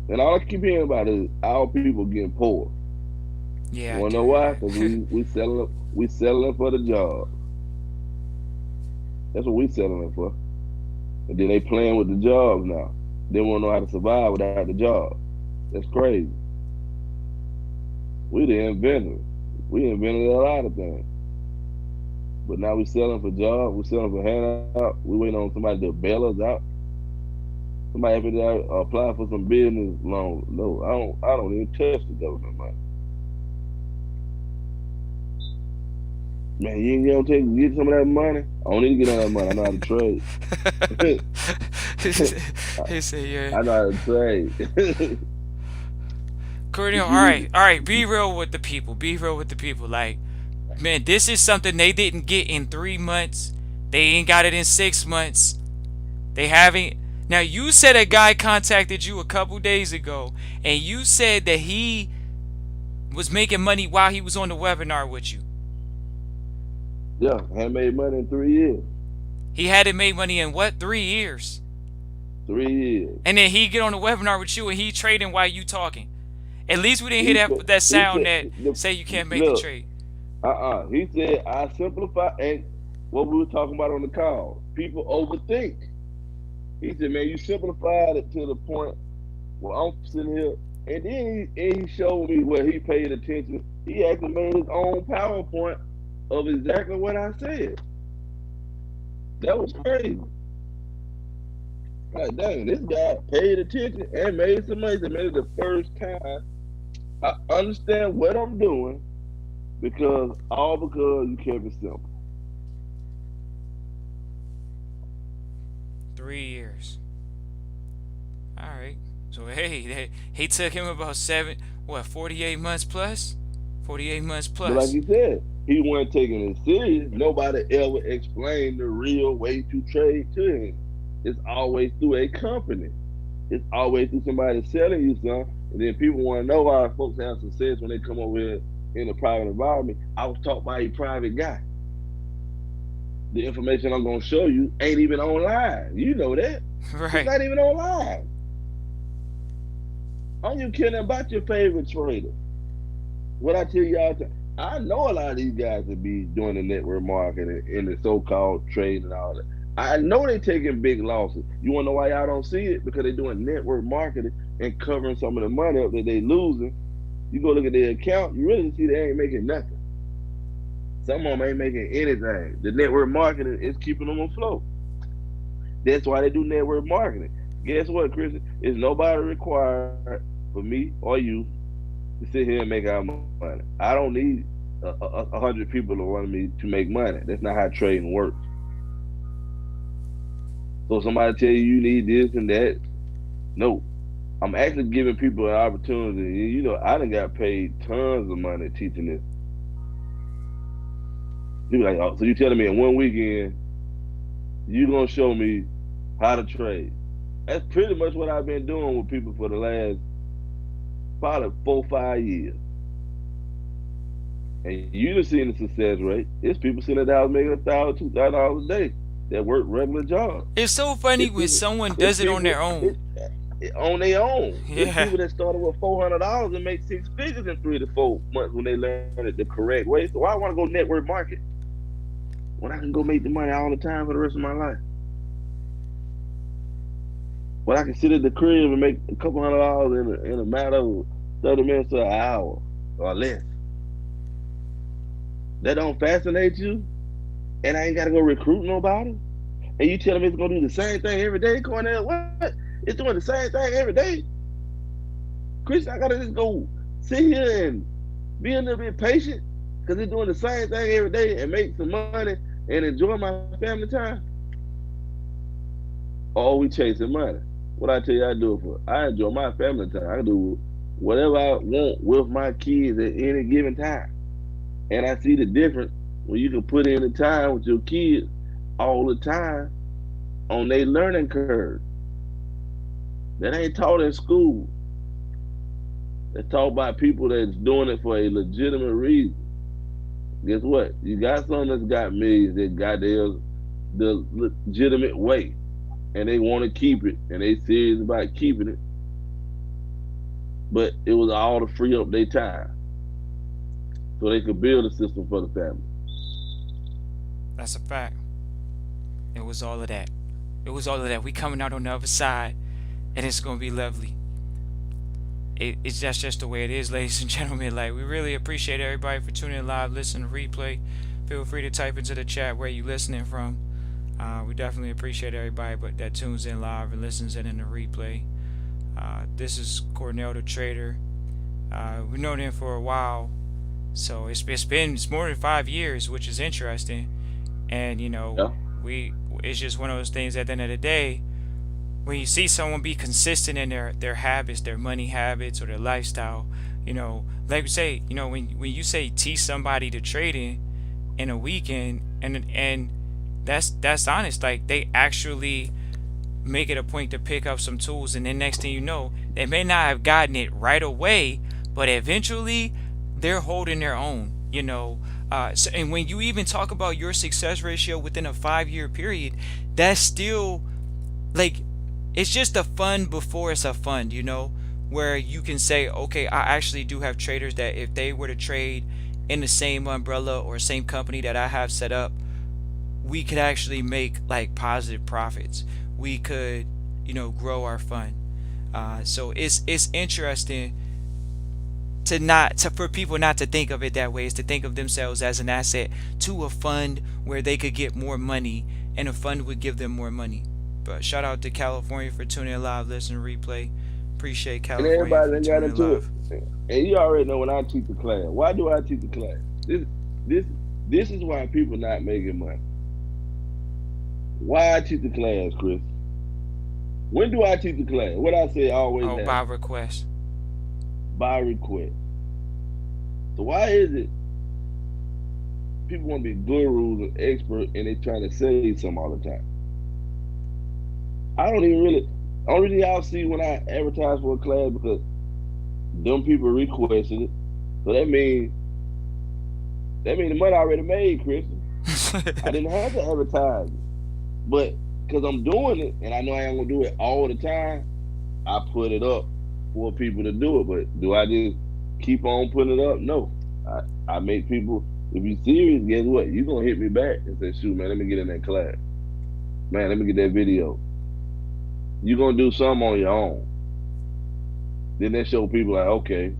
And all I keep hearing about is our people getting poor. Yeah, You I wanna do know hear why? Because that. we settling for the job. That's what we settling for. And then they playing with the jobs now. They wanna know how to survive without the job. That's crazy. We the inventors. We invented a lot of things. But now we selling for jobs, we selling for handout, we waiting on somebody to bail us out. Somebody have to apply for some business loan. No, I don't even touch the government money. Man, you don't get some of that money? I don't need to get on that money. I know how to trade. He said, yeah. I know how to trade. Cornel, If all you right, need all right. Be real with the people. Be real with the people. Like, man, this is something they didn't get in 3 months. They ain't got it in 6 months. They haven't. Now, you said a guy contacted you a couple days ago, and you said that he was making money while he was on the webinar with you. yeah, I made money in 3 years. He hadn't made money in what, 3 years? 3 years. And then he get on the webinar with you and he trading while you talking. At least we didn't hear He that said that he sound said that say you can't make the look, trade. He said I simplify and what we were talking about on the call. People overthink. He said, man, you simplified it to the point where I'm sitting here. And then he showed me where he paid attention. He actually made his own PowerPoint of exactly what I said. That was crazy. Like, dang, this guy paid attention and made some money. He made it the first time I understand what I'm doing because you kept it simple. 3 years. All right. So hey, he took him about 48 months plus. 48 months But like plus. you said, he wasn't taking it serious. Nobody ever explained the real way to trade to him. It's always through a company. It's always through somebody selling you something. And then people want to know why folks have success when they come over here in a private environment. I was taught by a private guy. The information I'm gonna show you ain't even online. You know that. It's Right. not even online. I'm you kidding about your favorite trader. What I tell you all the time, I know a lot of these guys that be doing the network marketing and the so-called trade and all that. I know they taking big losses. You wanna know why y'all don't see it? Because they doing network marketing and covering some of the money up that they losing. You go look at their account, you really see they ain't making nothing. Some of them ain't making anything. The network marketing is keeping them afloat. That's why they do network marketing. Guess what, Chris? Is nobody required for me or you to sit here and make our money. I don't need 100 people to run me to make money. That's not how trading works. So somebody tell you need this and that. No, I'm actually giving people an opportunity. You know, I done got paid tons of money teaching this. People like, oh, so you telling me in one weekend you gonna show me how to trade? That's pretty much what I've been doing with people for the last probably 4, 5 years. And you done seen the success rate. It's people sitting at the house making $1,000, $2,000 a day that work regular jobs. It's so funny It's when people. someone It's does it on people. their own. On their own. It's Yeah. people that started with $400 and make 6 figures in 3 to 4 months when they learn it the correct way. So why I want to go network market when I can go make the money all the time for the rest of my life? When I can sit at the crib and make a couple $100 in a matter of 30 minutes to an hour or less. That don't fascinate you? and I ain't gotta go recruit nobody. And you tell me it's gonna do the same thing every day, Cornell? What? It's doing the same thing every day. Chris, I gotta just go sit here and be a little bit patient because it's doing the same thing every day and make some money and enjoy my family time. Or we chasing money. What I tell you, I do it for. I enjoy my family time. I do whatever I want with my kids at any given time. And I see the difference when you can put in the time with your kids all the time on their learning curve. That ain't taught in school. That's taught by people that's doing it for a legitimate reason. Guess what? You got some that's got millions that got theirs the legitimate way, and they want to keep it, and they serious about keeping it. But it was all to free up their time so they could build a system for the family. That's a fact. It was all of that. It was all of that. We coming out on the other side, and it's gonna be lovely. It's that's just the way it is, ladies and gentlemen. Like, we really appreciate everybody for tuning in live, listening to replay. Feel free to type into the chat where you listening from. We definitely appreciate everybody but that tunes in live and listens in the replay. This is Cornell the Trader. We've known him for a while, so it's more than 5 years, which is interesting. And Yeah. it's just one of those things. At the end of the day, when you see someone be consistent in their habits, their money habits, or their lifestyle, like we say, when you say teach somebody to trade in a weekend, and that's honest. Like, they actually make it a point to pick up some tools, and then next thing you know, they may not have gotten it right away, but eventually they're holding their own. And when you even talk about your success ratio within a 5 year period, that's still like, it's just a fund before it's a fund, where you can say, okay, I actually do have traders that if they were to trade in the same umbrella or same company that I have set up, we could actually make like positive profits. We could, grow our fund. So it's interesting for people not to think of it that way. Is to think of themselves as an asset to a fund where they could get more money, and a fund would give them more money. But shout out to California for tuning in live, listening, replay. Appreciate And California everybody for that got tuning in into it. live. And you already know when I teach the class. Why do I teach the class? This this is why people not making money. Why I teach the class, Chris? When do I teach the class? What I say always Oh, by happens. request. By request. So why is it people want to be gurus and experts and they trying to say something all the time? I don't even really. Only thing y'all see when I advertise for a class because them people requested it. So that mean the money already made, Christian. I didn't have to advertise it, but because I'm doing it and I know I ain't gonna do it all the time, I put it up for people to do it. But do I just keep on putting it up? No. I make people. If you serious, guess what? You gonna hit me back and say, "Shoot, man, let me get in that class. Man, let me get that video." You gonna do something on your own. Then that show people like, okay,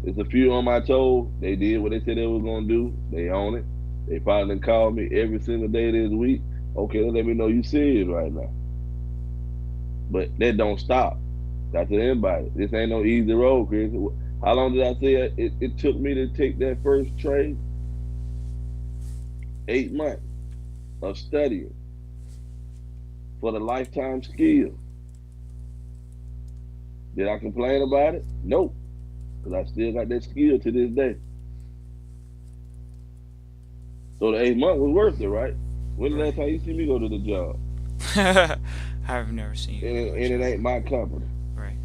there's a few on my toes. They did what they said they was gonna do. They own it. They probably call me every single day this week. Okay, let me know you serious right now. But that don't stop. That's to anybody. This ain't no easy road, Chris. How long did I say it took me to take that first trade? 8 months of studying for the lifetime skill. Did I complain about it? Nope. Because I still got that skill to this day. So the 8 months was worth it, right? When the last Right. time you see me go to the job? I've never seen you And go it, to and it job. ain't my company. Right.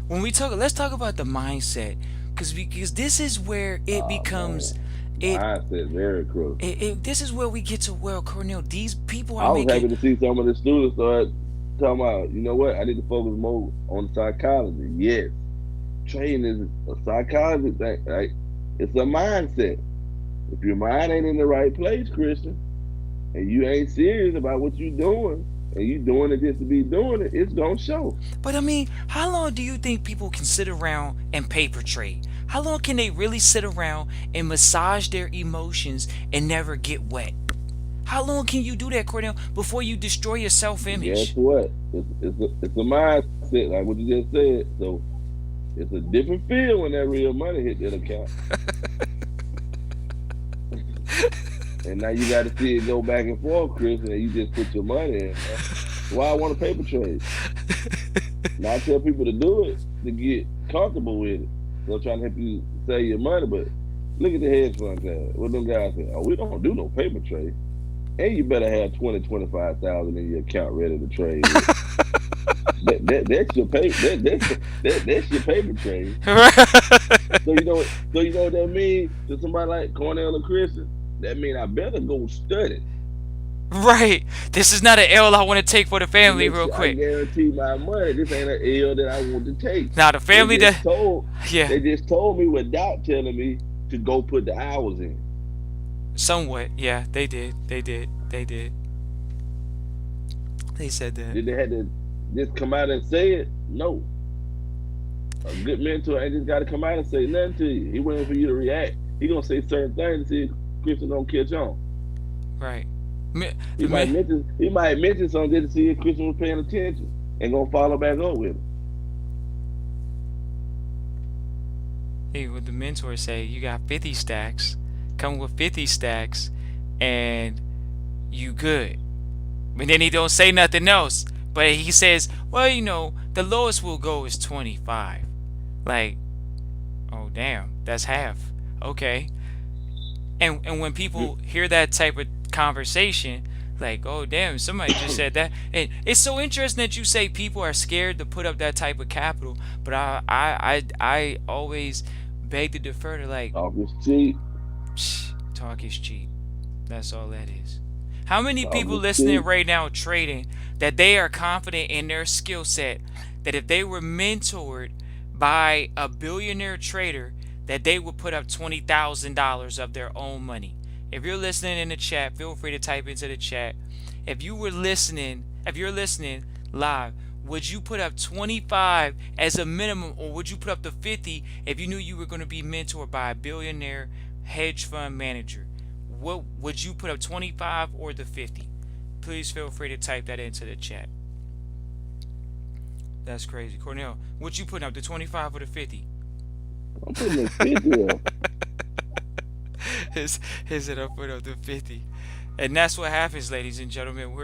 When we talk, let's talk about the mindset, because this is where it Oh becomes man. it. Mindset very crucial. This is where we get to where, Cornell, these people are I was making. happy to see some of the students start talking about, you know what, I need to focus more on psychology. Yes. Trading is a psychology thing, right? It's a mindset. If your mind ain't in the right place, Christian, and you ain't serious about what you doing, and you doing it just to be doing it, it's gonna show. But I mean, how long do you think people can sit around and paper trade? How long can they really sit around and massage their emotions and never get wet? How long can you do that, Cornell, before you destroy your Guess self-image? what? It's a mindset, like what you just said. So it's a different feel when that real money hit that account. And now you got to see it go back and forth, Chris, and you just put your money in, man. Why I want a paper trade. Now I tell people to do it to get comfortable with it. So I'm trying to help you save your money, but look at the hedge fund guys. What them guys say? Oh, we don't do no paper trade. And you better have 20, 25,000 in your account ready to trade with. That's your paper. That's your paper trade. So you know what that means to somebody like Cornell or Christian. That means I better go study Right. This is not an L I want to take for the to family make real sure I quick. guarantee my money. This ain't an L that I want to take. Now the They family just that told yeah, they just told me without telling me to go put the hours in. somewhat. Yeah, they did. They did. They did. They said that. Did they had to just come out and say it? No. A good mentor ain't just got to come out and say nothing to you. He waiting for you to react. He gonna say certain things to see if Christian don't catch on. Right. Me, He the might me, mention he might mention something just to see if Christian was paying attention and gonna follow back up with him. hey, what the mentor say? You got 50 stacks. Come with 50 stacks, and you good. But then he don't say nothing else. But he says, well, the lowest we'll go is 25. Like, oh damn, that's half. Okay. And when people hear that type of conversation, like, oh damn, somebody just said that. And it's so interesting that you say people are scared to put up that type of capital, but I always beg to defer to, like, Talk is cheap. psh, talk is cheap. That's all that is. How many Talk people is listening cheap. right now trading that they are confident in their skill set, that if they were mentored by a billionaire trader, that they would put up $20,000 of their own money? If you're listening in the chat, feel free to type into the chat. If you're listening live, would you put up 25 as a minimum, or would you put up the 50 if you knew you were going to be mentored by a billionaire hedge fund manager? What would you put up, 25 or the 50? Please feel free to type that into the chat. That's crazy. Cornell, what you putting up, the 25 or the 50? I'm putting the 50 up. His it up put up the 50. And that's what happens, ladies and gentlemen.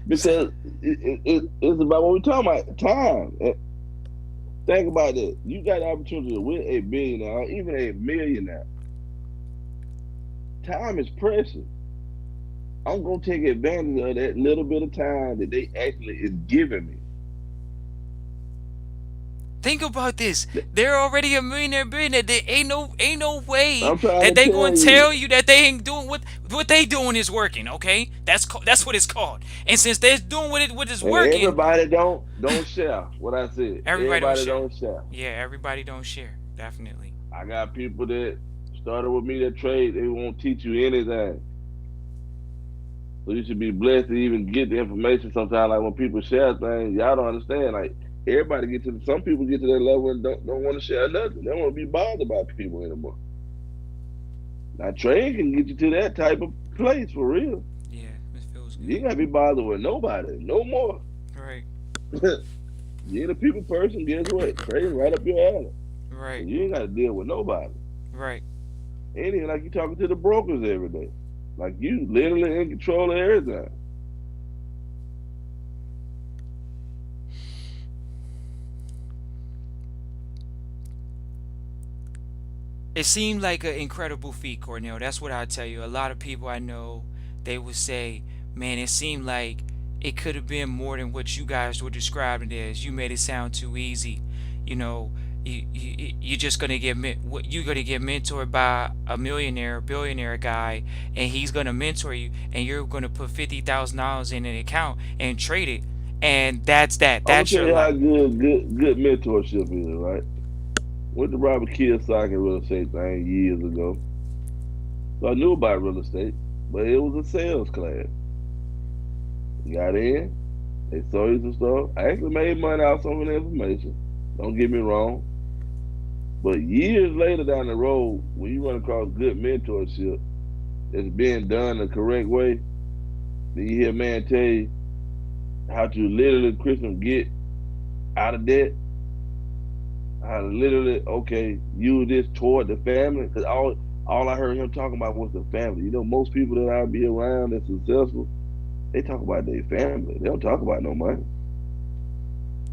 Because it's about what we're talking about, time. Think about it. You got the opportunity to win a billionaire, or even a millionaire. Time is precious. I'm gonna take advantage of that little bit of time that they actually is giving me. Think about this. They're already a millionaire billionaire. There ain't no way I'm trying that to they tell going to you, tell you that they ain't doing what they doing is working. Okay, that's what it's called. And since they're doing what is and working, everybody don't share what I said. everybody don't Everybody share. don't share. Yeah, everybody don't share. Definitely. I got people that started with me that trade. They won't teach you anything. So you should be blessed to even get the information. Sometimes, like when people share things, y'all don't understand. Like everybody get to some people get to that level and don't want to share nothing. They don't want to be bothered by people anymore. Now trade can get you to that type of place for real. Yeah, it feels You ain't good. gotta be bothered with nobody no more. Right, You ain't a people person. Guess what? Trading right up your alley. right, You ain't gotta deal with nobody. right. Ain't even like you talking to the brokers every day. Like you literally in control of everything. It seemed like an incredible feat, Cornell. That's what I tell you. A lot of people I know, they would say, "Man, it seemed like it could have been more than what you guys were describing it as. You made it sound too easy. You know, you're just gonna you're gonna get mentored by a millionaire, billionaire guy, and he's gonna mentor you, and you're gonna put $50,000 in an account and trade it, and that's that. I'm gonna That's tell your you how life." good mentorship is, right? Went to Robert Kiyosaki real estate thing years ago. So I knew about real estate, but it was a sales class. Got in, they sold you some stuff. I actually made money out of some of the information. Don't get me wrong. But years later down the road, when you run across good mentorship that's being done the correct way, then you hear a man tell you how to literally, Christian, get out of debt, how to literally, okay, use this toward the family. Because all I heard him talking about was the family. You know, most people that I be around that's successful, they talk about their family. They don't talk about no money.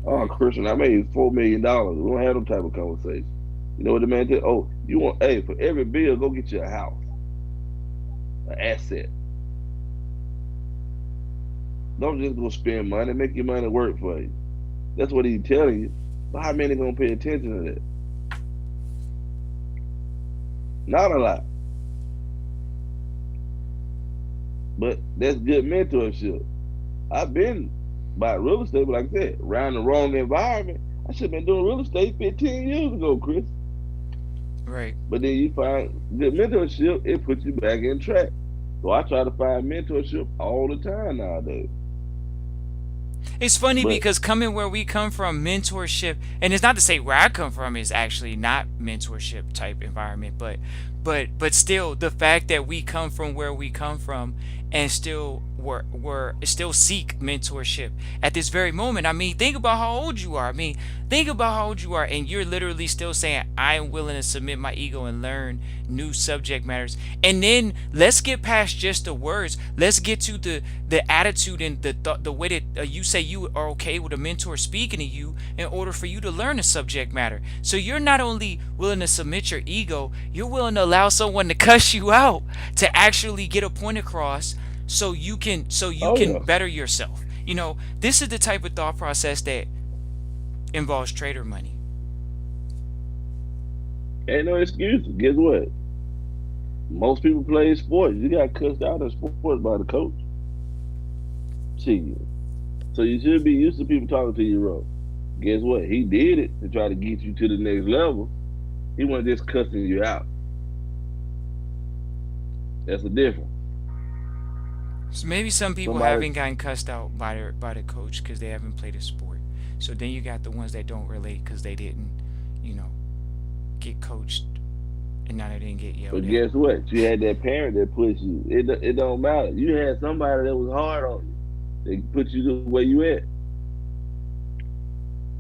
Oh, Right. Christian, I made $4 million. We don't have them type of conversation. You know what the man said? Oh, you want, hey, for every bill, go get you a house, an asset. Don't just go spend money. Make your money work for you. That's what he's telling you. But how many gonna pay attention to that? Not a lot. But that's good mentorship. I've been by real estate, but like I said, around the wrong environment. I should have been doing real estate 15 years ago, Chris. Right. But then you find good mentorship, it puts you back in track. So I try to find mentorship all the time nowadays. It's funny But because coming where we come from, mentorship, and it's not to say where I come from is actually not mentorship type environment, but still the fact that we come from where we come from and still we're still seek mentorship at this very moment. I mean, think about how old you are. I mean, think about how old you are, and you're literally still saying, I am willing to submit my ego and learn new subject matters. And then let's get past just the words. Let's get to the attitude and the way that you say you are okay with a mentor speaking to you in order for you to learn a subject matter. So you're not only willing to submit your ego, you're willing to allow someone to cuss you out to actually get a point across so you oh can yeah, better yourself. This is the type of thought process that involves trader money. ain't no excuses. Guess what? Most people play sports. You got cussed out in sports by the coach. See, so you should be used to people talking to you wrong. Guess what? He did it to try to get you to the next level. He wasn't just cussing you out. That's the difference. So maybe some people Somebody, haven't gotten cussed out by the coach because they haven't played a sport. So then you got the ones that don't relate because they didn't, you know, get coached, and now they didn't get yelled but at. guess what? You had that parent that pushed you. It don't matter. You had somebody that was hard on you. They put you the way you at.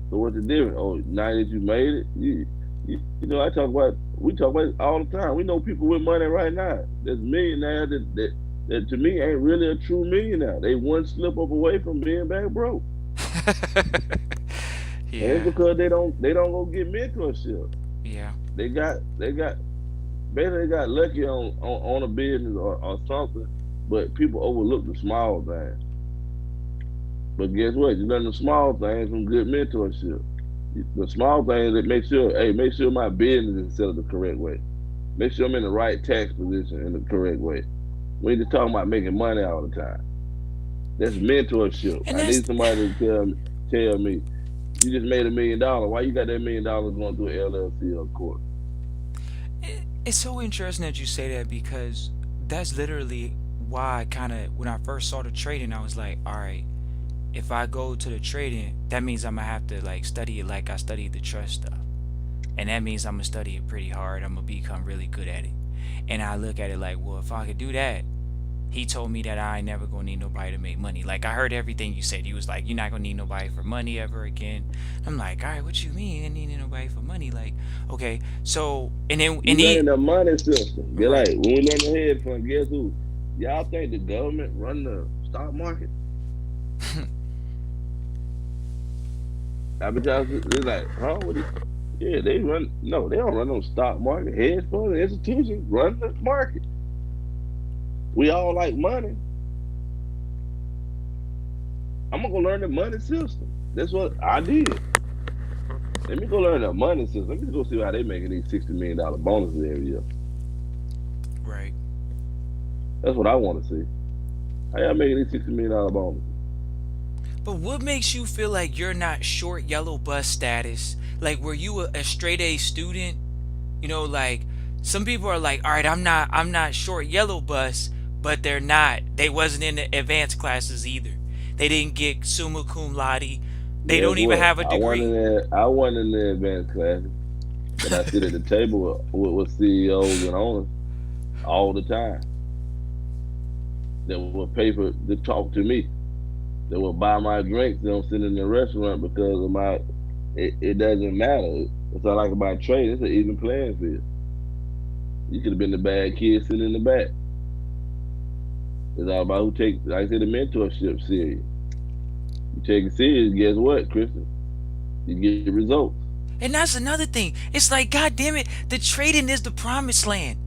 So what's the difference? Oh, now that you made it, you know, we talk about it all the time. We know people with money right now. There's millionaires that to me ain't really a true millionaire. They one slip up away from being back broke. And it's Yeah, because they don't go get mentorship. yeah. They got basically they got lucky on a business or something, but people overlook the small things. But guess what? You learn the small things from good mentorship. The small things that make sure my business is set up the correct way. Make sure I'm in the right tax position in the correct way. We ain't just talking about making money all the time. That's mentorship. And I that's need somebody to tell me, you just made $1 million. Why you got that $1 million going through an LLC or court? it's so interesting that you say that because that's literally why I kind of when I first saw the trading, I was like, all right, if I go to the trading, that means I'm gonna have to like study it like I studied the trust stuff. And that means I'm gonna study it pretty hard. I'm gonna become really good at it. And I look at it like, well, if I could do that, he told me that I ain't never gonna need nobody to make money. Like I heard everything you said. He was like, you're not gonna need nobody for money ever again. I'm like, all right, what you mean? I need nobody for money? Like, okay, so and You he learning the money system. You're right. like, when we learn the hedge fund, guess who? Y'all think the government run the stock market? I be talking, they're like, huh? Yeah, they run. No, they don't run no stock market. Hedge fund institutions run the market. We all like money. I'm gonna go learn the money system. That's what I did. Let me go learn the money system. Let me go see how they making these $60 million bonuses every year. Right. That's what I want to see. How y'all making these $60 million bonuses? But what makes you feel like you're not short yellow bus status? Like were you a straight A student? Like some people are like, all right, I'm not short yellow bus, but they're not. They wasn't in the advanced classes either. They didn't get summa cum laude. They Guess don't even what? have a degree. I won in the advanced classes. but I sit at the table with CEOs and owners all the time that will pay for to talk to me. That will buy my drinks. They don't sit in the restaurant because of my. It doesn't matter. It's not like about trade. It's an even playing field. You could have been the bad kid sitting in the back. It's all about who takes, like I said, the mentorship serious. You take it serious, guess what, Christian? You get results. And that's another thing. It's like, God damn it, the trading is the promised land.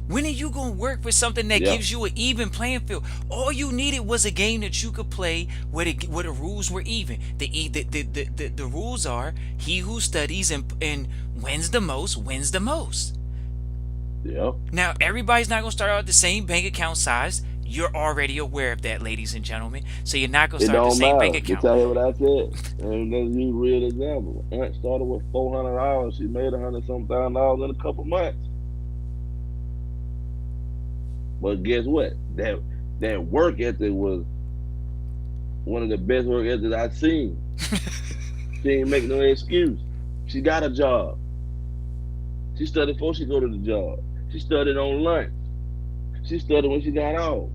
When are you gonna work for something that Yeah, gives you an even playing field? All you needed was a game that you could play where the rules were even. The rules are he who studies and wins the most wins the most. yeah. Now everybody's not gonna start out at the same bank account size. You're already aware of that, ladies and gentlemen. So you're not gonna It start at the don't same bank matter. Did account. y'all hear what I said? And let's use a real example. Aunt started with $400. She made $100 some thousand in a couple months. But guess what? That work ethic was one of the best work ethics I've seen. She ain't make no excuse. She got a job. She studied before she go to the job. She studied on lunch. She studied when she got off.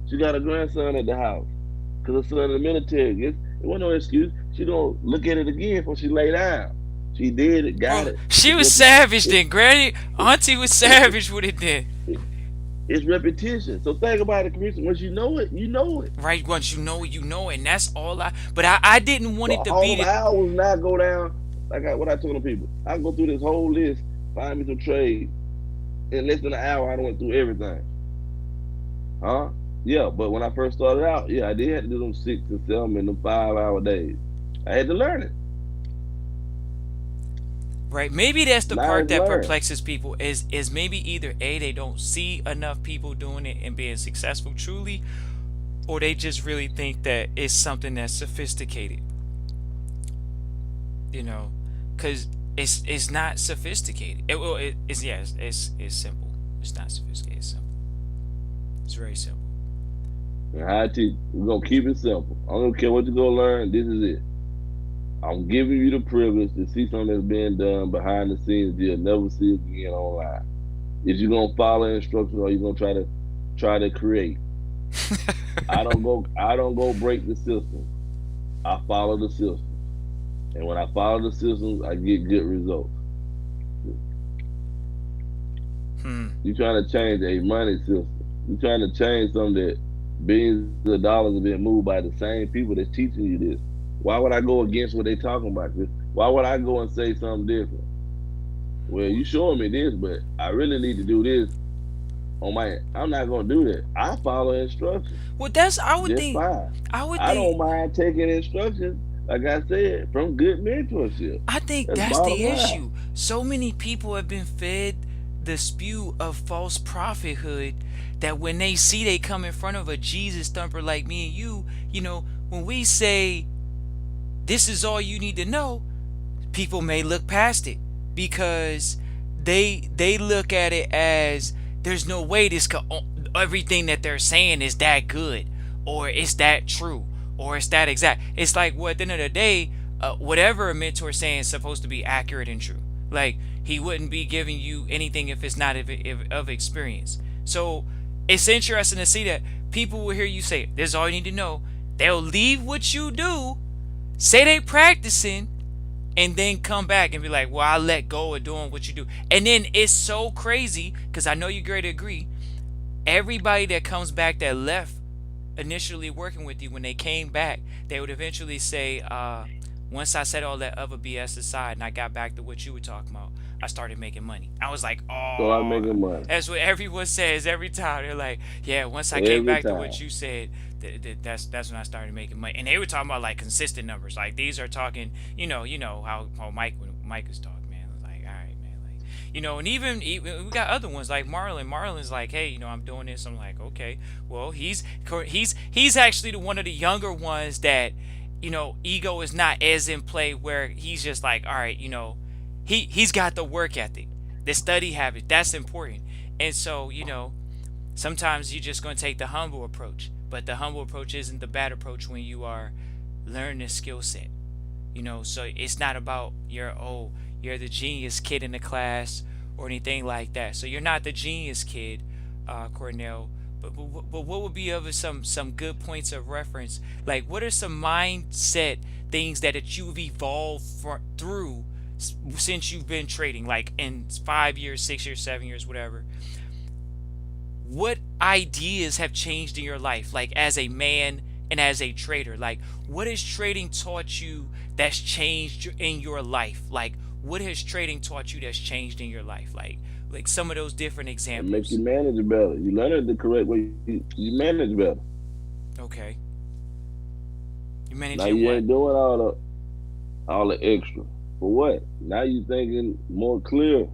She got a grandson at the house. Cause her son in the military. It wasn't no excuse. She gonna look at it again before she lay down. She did it, got Bro, it. she It's was repi- savage it, then. Granny, Auntie was it, savage with it then. it, it's repetition. So think about it, Christian. Once you know it, you know it. Right, once you know it, and that's all I. But I didn't want So it to be all them the. hours not go down. What I told the people. I go through this whole list, find me some trades. In less than an hour, I done went through everything. Huh? Yeah, but when I first started out, yeah, I did have to do them 6 to 7 and them 5 hour days. I had to learn it. Right, maybe that's the Now part it's that learned. perplexes people is maybe either A, they don't see enough people doing it and being successful truly, or they just really think that it's something that's sophisticated, you know, because it's not sophisticated. It's yeah, it's simple. It's not sophisticated. It's simple. It's very simple. And how I teach, we're gonna keep it simple. I don't care what you're gonna learn. This is it. I'm giving you the privilege to see something that's being done behind the scenes you'll never see again online. Is you gonna follow instructions or you gonna try to create? I don't go break the system. I follow the system. And when I follow the systems, I get good results. Hmm. You're trying to change a money system. You're trying to change something that billions of dollars are being moved by the same people that's teaching you this. Why would I go against what they talking about? Why would I go and say something different? Well, you showing me this, but I really need to do this on my. I'm not gonna do that. I follow instructions Well, that's just fine. I would I think don't mind taking instructions, like I said, from good mentorship. I think That's that's bottom the line. issue. So many people have been fed the spew of false prophethood that when they see they come in front of a Jesus thumper like me and you know, when we say this is all you need to know, people may look past it because they look at it as there's no way everything that they're saying is that good or it's that true or it's that exact. It's like, well, at the end of the day, whatever a mentor is saying is supposed to be accurate and true. Like, he wouldn't be giving you anything if it's not of experience. So it's interesting to see that people will hear you say this is all you need to know. They'll leave what you do, say they practicing, and then come back and be like, well, I let go of doing what you do. And then it's so crazy because I know you're great to agree. Everybody that comes back that left initially working with you, when they came back, they would eventually say, once I set all that other BS aside and I got back to what you were talking about, I started making money. I was like, So I'm oh, making money that's what everyone says every time. They're like, yeah, once I came every back to what time. you said, that's when I started making money. And they were talking about like consistent numbers. Like these are talking, you know how Mike is talking, man. I was like, all right, man, like, and even we got other ones like Marlon. Marlon's like, hey, I'm doing this. I'm like, okay, well, he's actually one of the younger ones that, ego is not as in play where he's just like, all right, he's got the work ethic, the study habit. That's important. And so, sometimes you're just going to take the humble approach. But the humble approach isn't the bad approach when you are learning a skill set. So it's not about you're the genius kid in the class or anything like that. So you're not the genius kid, Cornell. But what would be of some good points of reference? Like, what are some mindset things that you've evolved through since you've been trading, like in 5 years, 6 years, 7 years, whatever? What ideas have changed in your life, like as a man and as a trader? Like, what has trading taught you that's changed in your life? Like, what has trading taught you that's changed in your life? Like some of those different It make you examples. manage better. You learn it the correct way. You manage better. Okay, you Now managing you what? ain't doing all the extra. For what? Now you thinking more clear.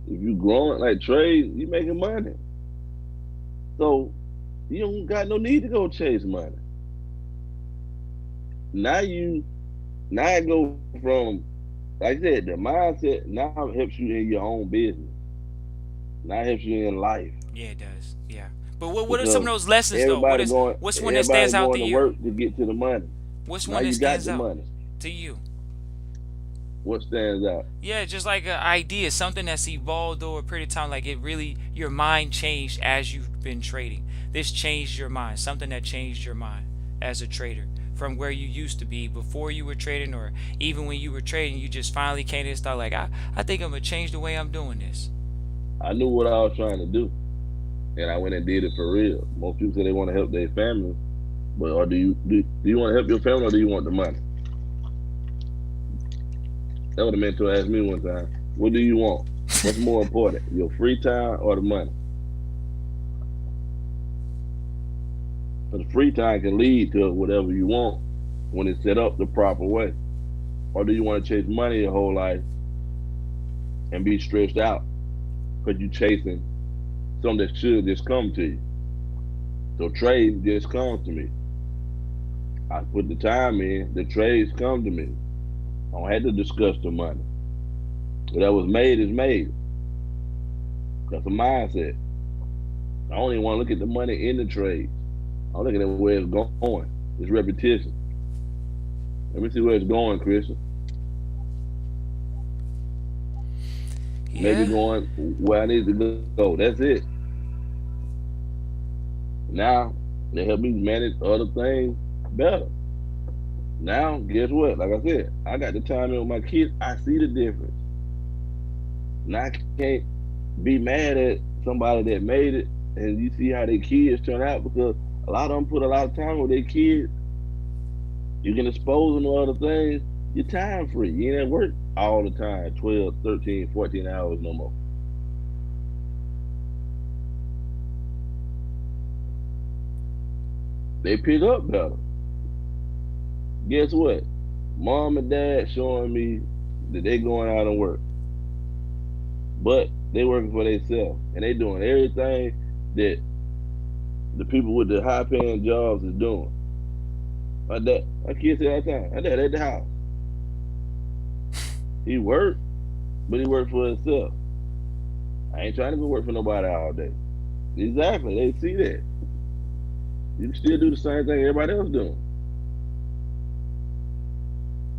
If you growing like trade, you making money. So you don't got no need to go chase money. Now now it go from, like I said, the mindset now helps you in your own business. Now it helps you in life Yeah, it does. Yeah, but what are some of because those lessons though? What's one that everybody stands out to going to you? work to get to the money. What's Now one that you got stands the out money. to you? What stands out? Yeah, just like an idea, something that's evolved over a period of time. Like it really, your mind changed as you've been trading. This changed your mind. Something that changed your mind as a trader from where you used to be before you were trading, or even when you were trading, you just finally came to this thought like, I think I'm gonna change the way I'm doing this. I knew what I was trying to do, and I went and did it for real. Most people say they want to help their family, but or do you want to help your family or do you want the money? That what a mentor asked me one time. What do you want? What's more important, your free time or the money? Because free time can lead to whatever you want when it's set up the proper way. Or do you want to chase money your whole life and be stressed out because you chasing something that should just come to you? So trade just comes to me. I put the time in, the trades come to me. I don't have to discuss the money. Whatever was made is made. That's a mindset. I don't even want to look at the money in the trade. I'm looking at where it's going. It's repetition. Let me see where it's going, Christian. Maybe Yeah. going where I need to go. That's it. Now they help me manage other things better. Now, guess what? Like I said, I got the time in with my kids. I see the difference. Now I can't be mad at somebody that made it and you see how their kids turn out because a lot of them put a lot of time with their kids. You can expose them to other things. You're time free. You ain't at work all the time, 12, 13, 14 hours no more. They pick up better. Guess what? Mom and dad showing me that they going out and work, but they working for themselves and they doing everything that the people with the high paying jobs is doing. My kids say all the time, my dad at the house. He worked, but he worked for himself. I ain't trying to go work for nobody all day. Exactly. They see that. You can still do the same thing everybody else doing.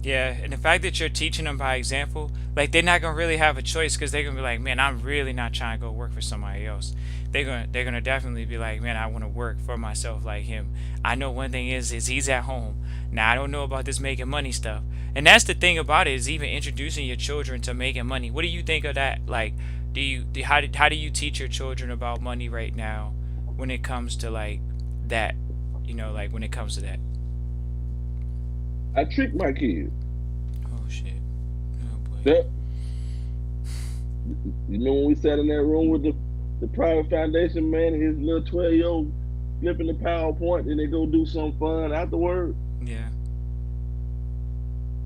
Yeah, and the fact that you're teaching them by example, like they're not gonna really have a choice because they're gonna be like, man, I'm really not trying to go work for somebody else. They're gonna definitely be like, man, I want to work for myself like him. I know one thing is he's at home. Now I don't know about this making money stuff, and that's the thing about it is even introducing your children to making money. What do you think of that? Like, how do you teach your children about money right now when it comes to like that? Like when it comes to that. I trick my kids. Oh shit. Oh boy. That you know when we sat in that room with the private foundation man and his little 12-year-old flipping the PowerPoint and they go do some fun afterward. Yeah.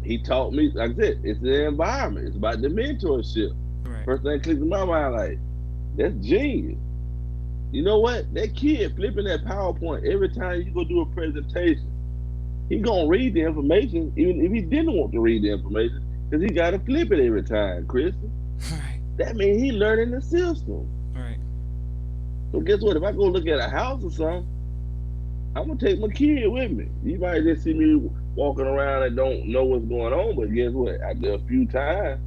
He taught me, like I said, it's the environment. It's about the mentorship. Right. First thing clicked in my mind, like, that's genius. You know what? That kid flipping that PowerPoint every time you go do a presentation, he gonna read the information, even if he didn't want to read the information, because he gotta flip it every time, Chris. Right. That means he learning the system. Right. So guess what? If I go look at a house or something, I'm gonna take my kid with me. You might just see me walking around and don't know what's going on. But guess what? After a few times,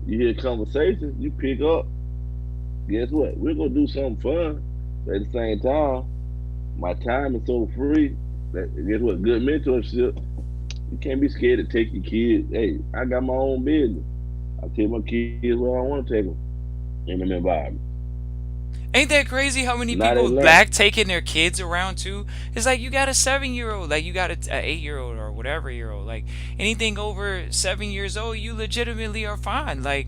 you hear conversations, you pick up. Guess what? We're gonna do something fun. But at the same time, my time is so free that guess what? Good mentorship. You can't be scared to take your kids. Hey, I got my own business. I take my kids where I want to take them in an environment. Ain't that crazy how many Now they people learn. back taking their kids around too? It's like you got a 7 year old, like you got a 8 year old or whatever year old. Like anything over 7 years old, you legitimately are fine. Like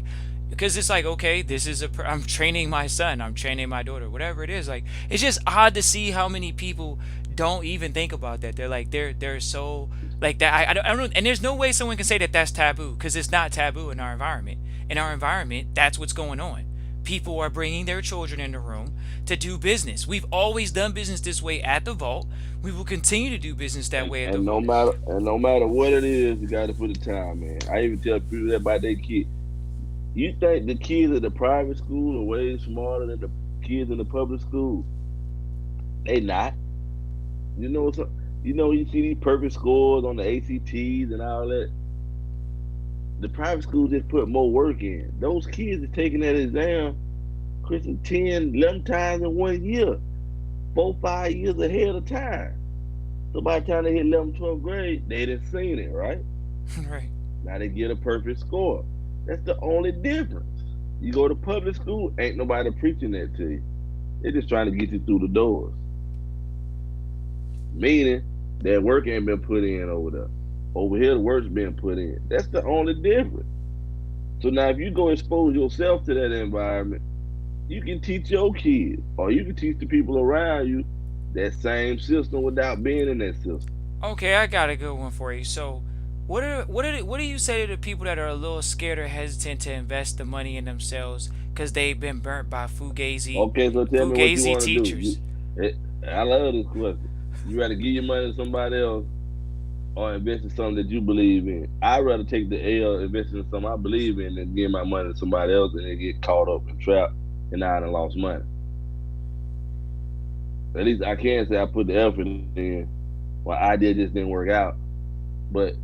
because it's like okay, this is I'm training my son, I'm training my daughter, whatever it is. Like it's just odd to see how many people don't even think about that. They're like they're so like that. I don't and there's no way someone can say that that's taboo because it's not taboo in our environment. In our environment, that's what's going on. People are bringing their children in the room to do business. We've always done business this way at the vault. We will continue to do business that And, way at the and no vault. matter and no matter what it is, you got to put the time, man. I even tell people that about their kids. You think the kids at the private school are way smarter than the kids in the public school? They not. You know, you see these perfect scores on the ACTs and all that. The private school just put more work in. Those kids are taking that exam, Christian, 10, 11 times in 1 year, 4, 5 years ahead of time. So by the time they hit 11th, 12th grade, they done seen it, right? Right. Now they get a perfect score. That's the only difference. You go to public school, ain't nobody preaching that to you. They're just trying to get you through the doors. Meaning that work ain't been put in over there. Over here, the work's been put in. That's the only difference. So now, if you go expose yourself to that environment, you can teach your kids, or you can teach the people around you that same system without being in that system. Okay, I got a good one for you. So, what do you say to the people that are a little scared or hesitant to invest the money in themselves because they've been burnt by Okay, so tell me what you fugazi want to do. teachers? Eh, I love this question. You rather give your money to somebody else or invest in something that you believe in? I'd rather take the L, invest in something I believe in, than give my money to somebody else and then get caught up and trapped and I done lost money. At least I can say I put the effort in. My idea just didn't work out. But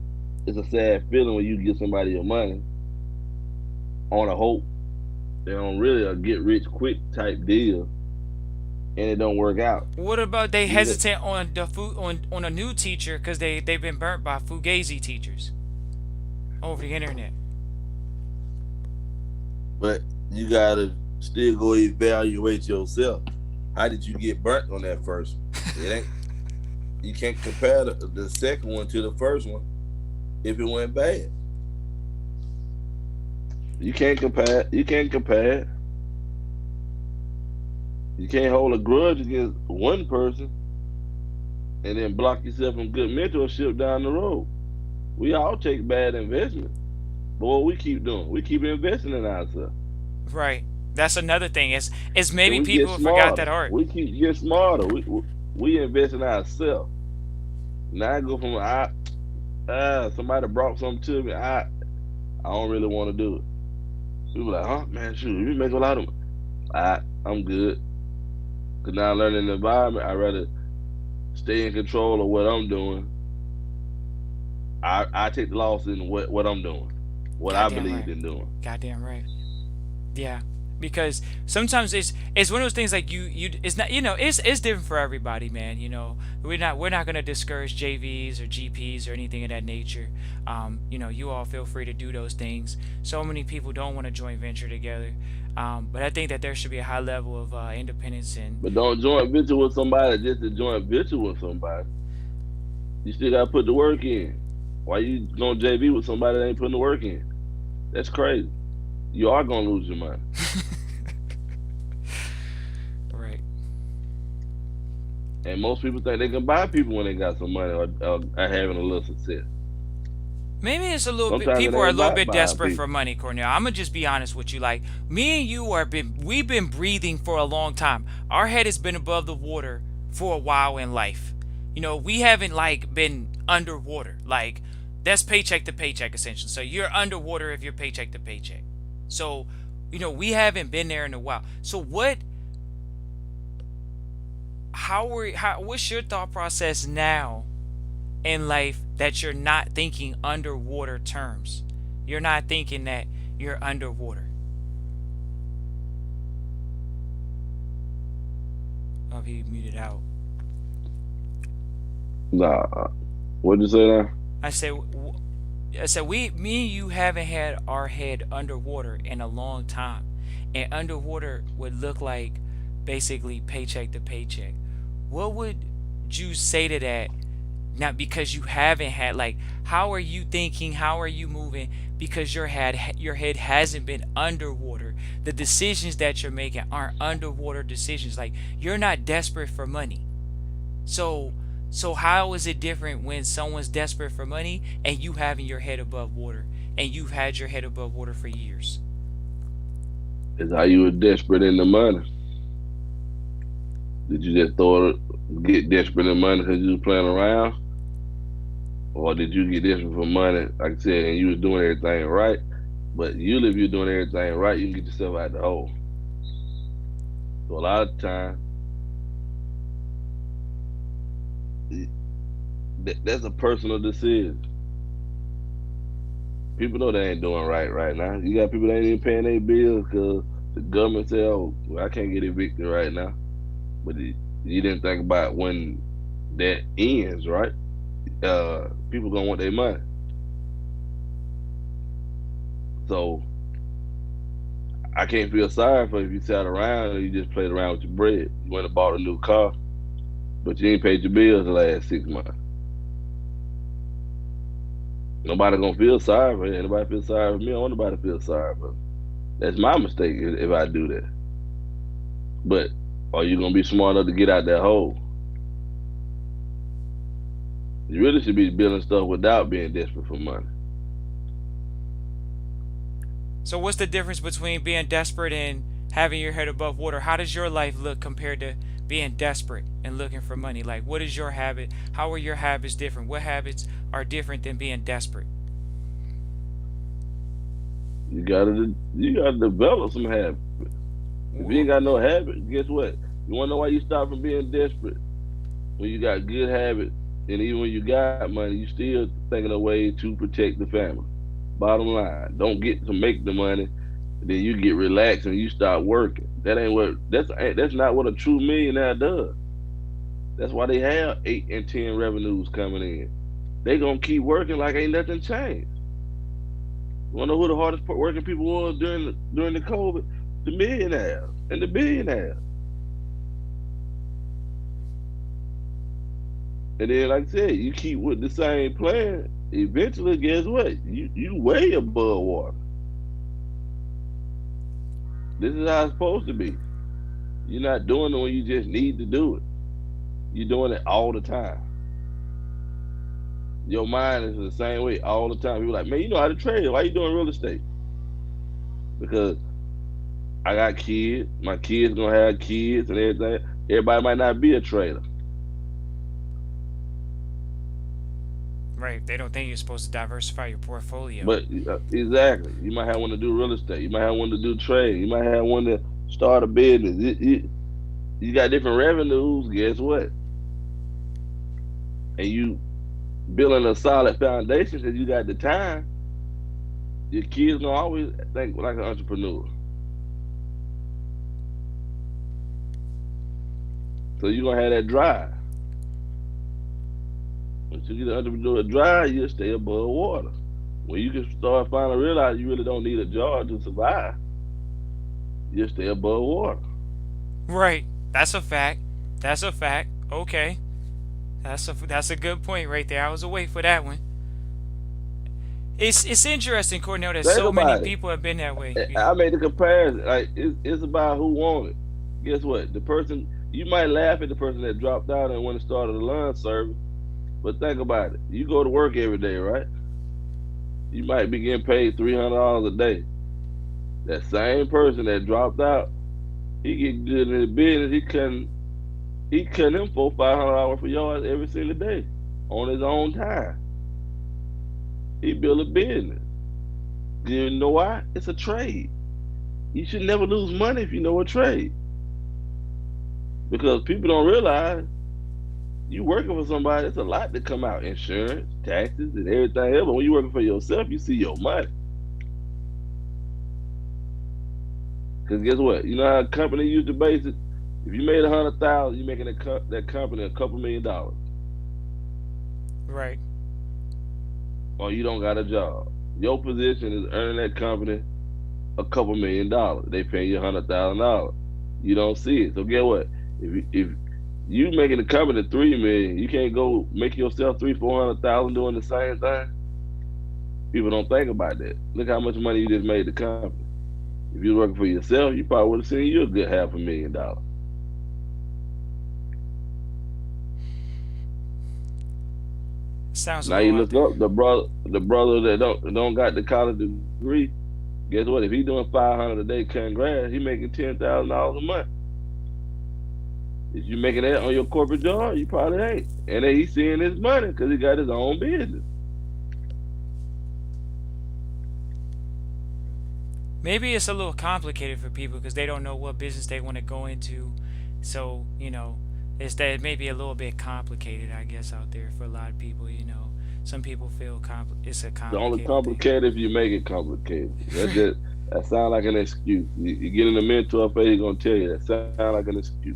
it's a sad feeling when you give somebody your money on a hope they don't really a get rich quick type deal and it don't work out. What about they You know, hesitant on on a new teacher because they've been burnt by fugazi teachers over the internet? but you gotta still go evaluate yourself. How did you get burnt on that first one? It ain't you can't compare the second one to the first one if it went bad. You can't compare. You can't compare. You can't hold a grudge against one person and then block yourself from good mentorship down the road. We all take bad investments, but what we keep doing, we keep investing in ourselves. Right. That's another thing. It's And maybe we get people have forgot smarter. that art. We keep getting smarter. We invest in ourselves. Now I go from somebody brought something to me. I don't really want to do it. People like, huh, man, shoot, you make a lot of money. I'm good. Cause now learning the environment, I rather stay in control of what I'm doing. I take the loss in what I'm doing, what I Goddamn believe right. in doing. Goddamn right. Yeah, because sometimes it's one of those things like it's not it's different for everybody, man. We're not gonna discourage JVs or GPs or anything of that nature. You all feel free to do those things. So many people don't want to joint venture together, but I think that there should be a high level of independence and But don't joint venture with somebody just to joint venture with somebody. You still gotta put the work in. Why you gonna JV with somebody that ain't putting the work in? That's crazy. You are gonna lose your money. right. And most people think they can buy people when they got some money or are having a little success. Maybe it's a little bit. Sometimes it People are a ain't little about bit buying desperate people. for money, Cornell. I'm gonna just be honest with you. Like me and you we've been breathing for a long time. Our head has been above the water for a while in life. We haven't like been underwater. Like that's paycheck to paycheck essentially. So you're underwater if you're paycheck to paycheck. So we haven't been there in a while. So what's your thought process now in life that you're not thinking underwater terms. You're not thinking that you're underwater. Oh, he muted out. Nah. What'd you say now? I said, I said, me and you haven't had our head underwater in a long time, and underwater would look like basically paycheck to paycheck. What would you say to that? Not because you haven't had, like, how are you thinking? How are you moving? Because your head hasn't been underwater. The decisions that you're making aren't underwater decisions. Like, you're not desperate for money. So so how is it different when someone's desperate for money and you having your head above water, and you've had your head above water for years? Is how you were desperate in the money. Did you just get desperate in money because you was playing around? Or did you get desperate for money, like I said, and you was doing everything right? But usually if you're doing everything right, you can get yourself out the hole. So a lot of times, that's a personal decision. People know they ain't doing right now. You got people that ain't even paying their bills because the government say, "Oh, well, I can't get evicted right now." But you didn't think about when that ends, right? People gonna want their money. So I can't feel sorry for if you sat around and you just played around with your bread. You went and bought a new car, but you ain't paid your bills the last 6 months. Nobody gonna feel sorry for you. Nobody feel sorry for me. I don't want nobody to feel sorry for me. That's my mistake if I do that. But are you gonna be smart enough to get out that hole? You really should be building stuff without being desperate for money. So what's the difference between being desperate and having your head above water? How does your life look compared to being desperate and looking for money? Like, what is your habit? How are your habits different? What habits are different than being desperate? You gotta develop some habits. If you ain't got no habit, guess what? You wanna know why you stop from being desperate? When you got good habits, and even when you got money, you still thinking of ways to protect the family. Bottom line, don't get to make the money, then you get relaxed and you start working. That's not what a true millionaire does. That's why they have 8 and 10 revenues coming in. They gonna keep working like ain't nothing changed. You wanna know who the hardest working people was during the COVID? The millionaires and the billionaires. And then, like I said, you keep with the same plan. Eventually, guess what? You way above water. This is how it's supposed to be. You're not doing it when you just need to do it. You're doing it all the time. Your mind is the same way all the time. People like, man, you know how to trade. Why you doing real estate? Because I got kids. My kids gonna have kids and everything. Everybody might not be a trader. Right. They don't think you're supposed to diversify your portfolio. But exactly, you might have one to do real estate. You might have one to do trade. You might have one to start a business. You got different revenues. Guess what? And you building a solid foundation because you got the time. Your kids gonna always think like an entrepreneur. So you gonna have that drive. Once you get an entrepreneur drive, you'll stay above water. When you can start finally realize you really don't need a job to survive, you'll stay above water. Right. That's a fact. That's a fact. Okay. That's a good point right there. I was awake for that one. It's interesting, Cornell, that Think so many about it. people have been that way. I made the comparison. Like it's about who won it. Guess what? The person you might laugh at the person that dropped out and went and started a lawn service, but think about it. You go to work every day, right? You might be getting paid $300 a day. That same person that dropped out, he get good in the business. He cutting him $400-500 for yards every single day on his own time. He built a business. You know why? It's a trade. You should never lose money if you know a trade. Because people don't realize You working for somebody, it's a lot to come out. Insurance, taxes, and everything else. But when you working for yourself, you see your money. Because guess what? You know how a company used to base it? If you made 100,000, you making that company a couple $1,000,000. Right. Or you don't got a job. Your position is earning that company a couple $1,000,000. They pay you $100,000. You don't see it. So get what? If you making the company 3 million, you can't go make yourself 300,000 400,000 doing the same thing. People don't think about that. Look how much money you just made the company. If you were working for yourself, you probably would have seen you a good $500,000. Sounds a Now you little out look there. up the brother that don't got the college degree. Guess what? If he doing 500 a day cutting grass, he making $10,000 a month. If you making that on your corporate job, you probably ain't. And then he's seeing his money because he got his own business. Maybe it's a little complicated for people because they don't know what business they want to go into. So, it's that it may be a little bit complicated, I guess, out there for a lot of people. Some people feel it's a The only complicated thing. complicated if you make it complicated. That sound like an excuse. You get in a mentor phase, he's gonna tell you that sound like an excuse.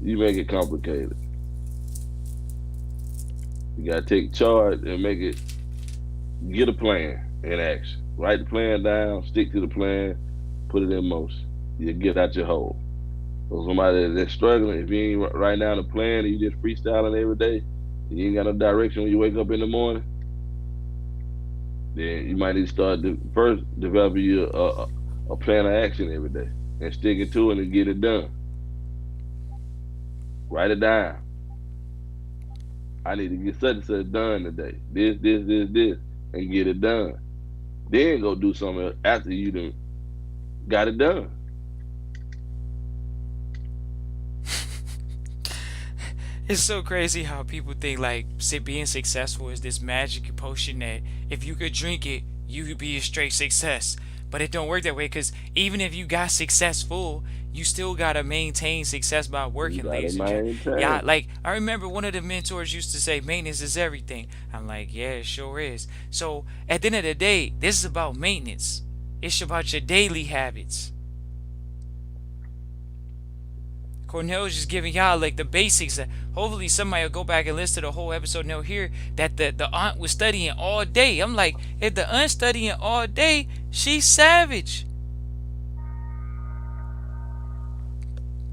You make it complicated. You gotta take charge and make it. Get a plan in action. Write the plan down. Stick to the plan. Put it in motion. You get out your hole. So somebody that's struggling, if you ain't writing down a plan and you just freestyling every day, and you ain't got no direction when you wake up in the morning, then you might need to start first developing you a plan of action every day and sticking to it and get it done. Write it down. I need to get such and such done today. This, and get it done. Then go do something after you done got it done. It's so crazy how people think like being successful is this magic potion that if you could drink it, you could be a straight success. But it don't work that way because even if you got successful, you still gotta maintain success by You working, gotta ladies and gentlemen. Yeah, maintain. like I remember one of the mentors used to say, "Maintenance is everything." I'm like, yeah, it sure is. So at the end of the day, this is about maintenance. It's about your daily habits. Cornell's just giving y'all like the basics. Hopefully somebody will go back and listen to the whole episode and they'll hear that the aunt was studying all day. I'm like, if the aunt's studying all day, she's savage.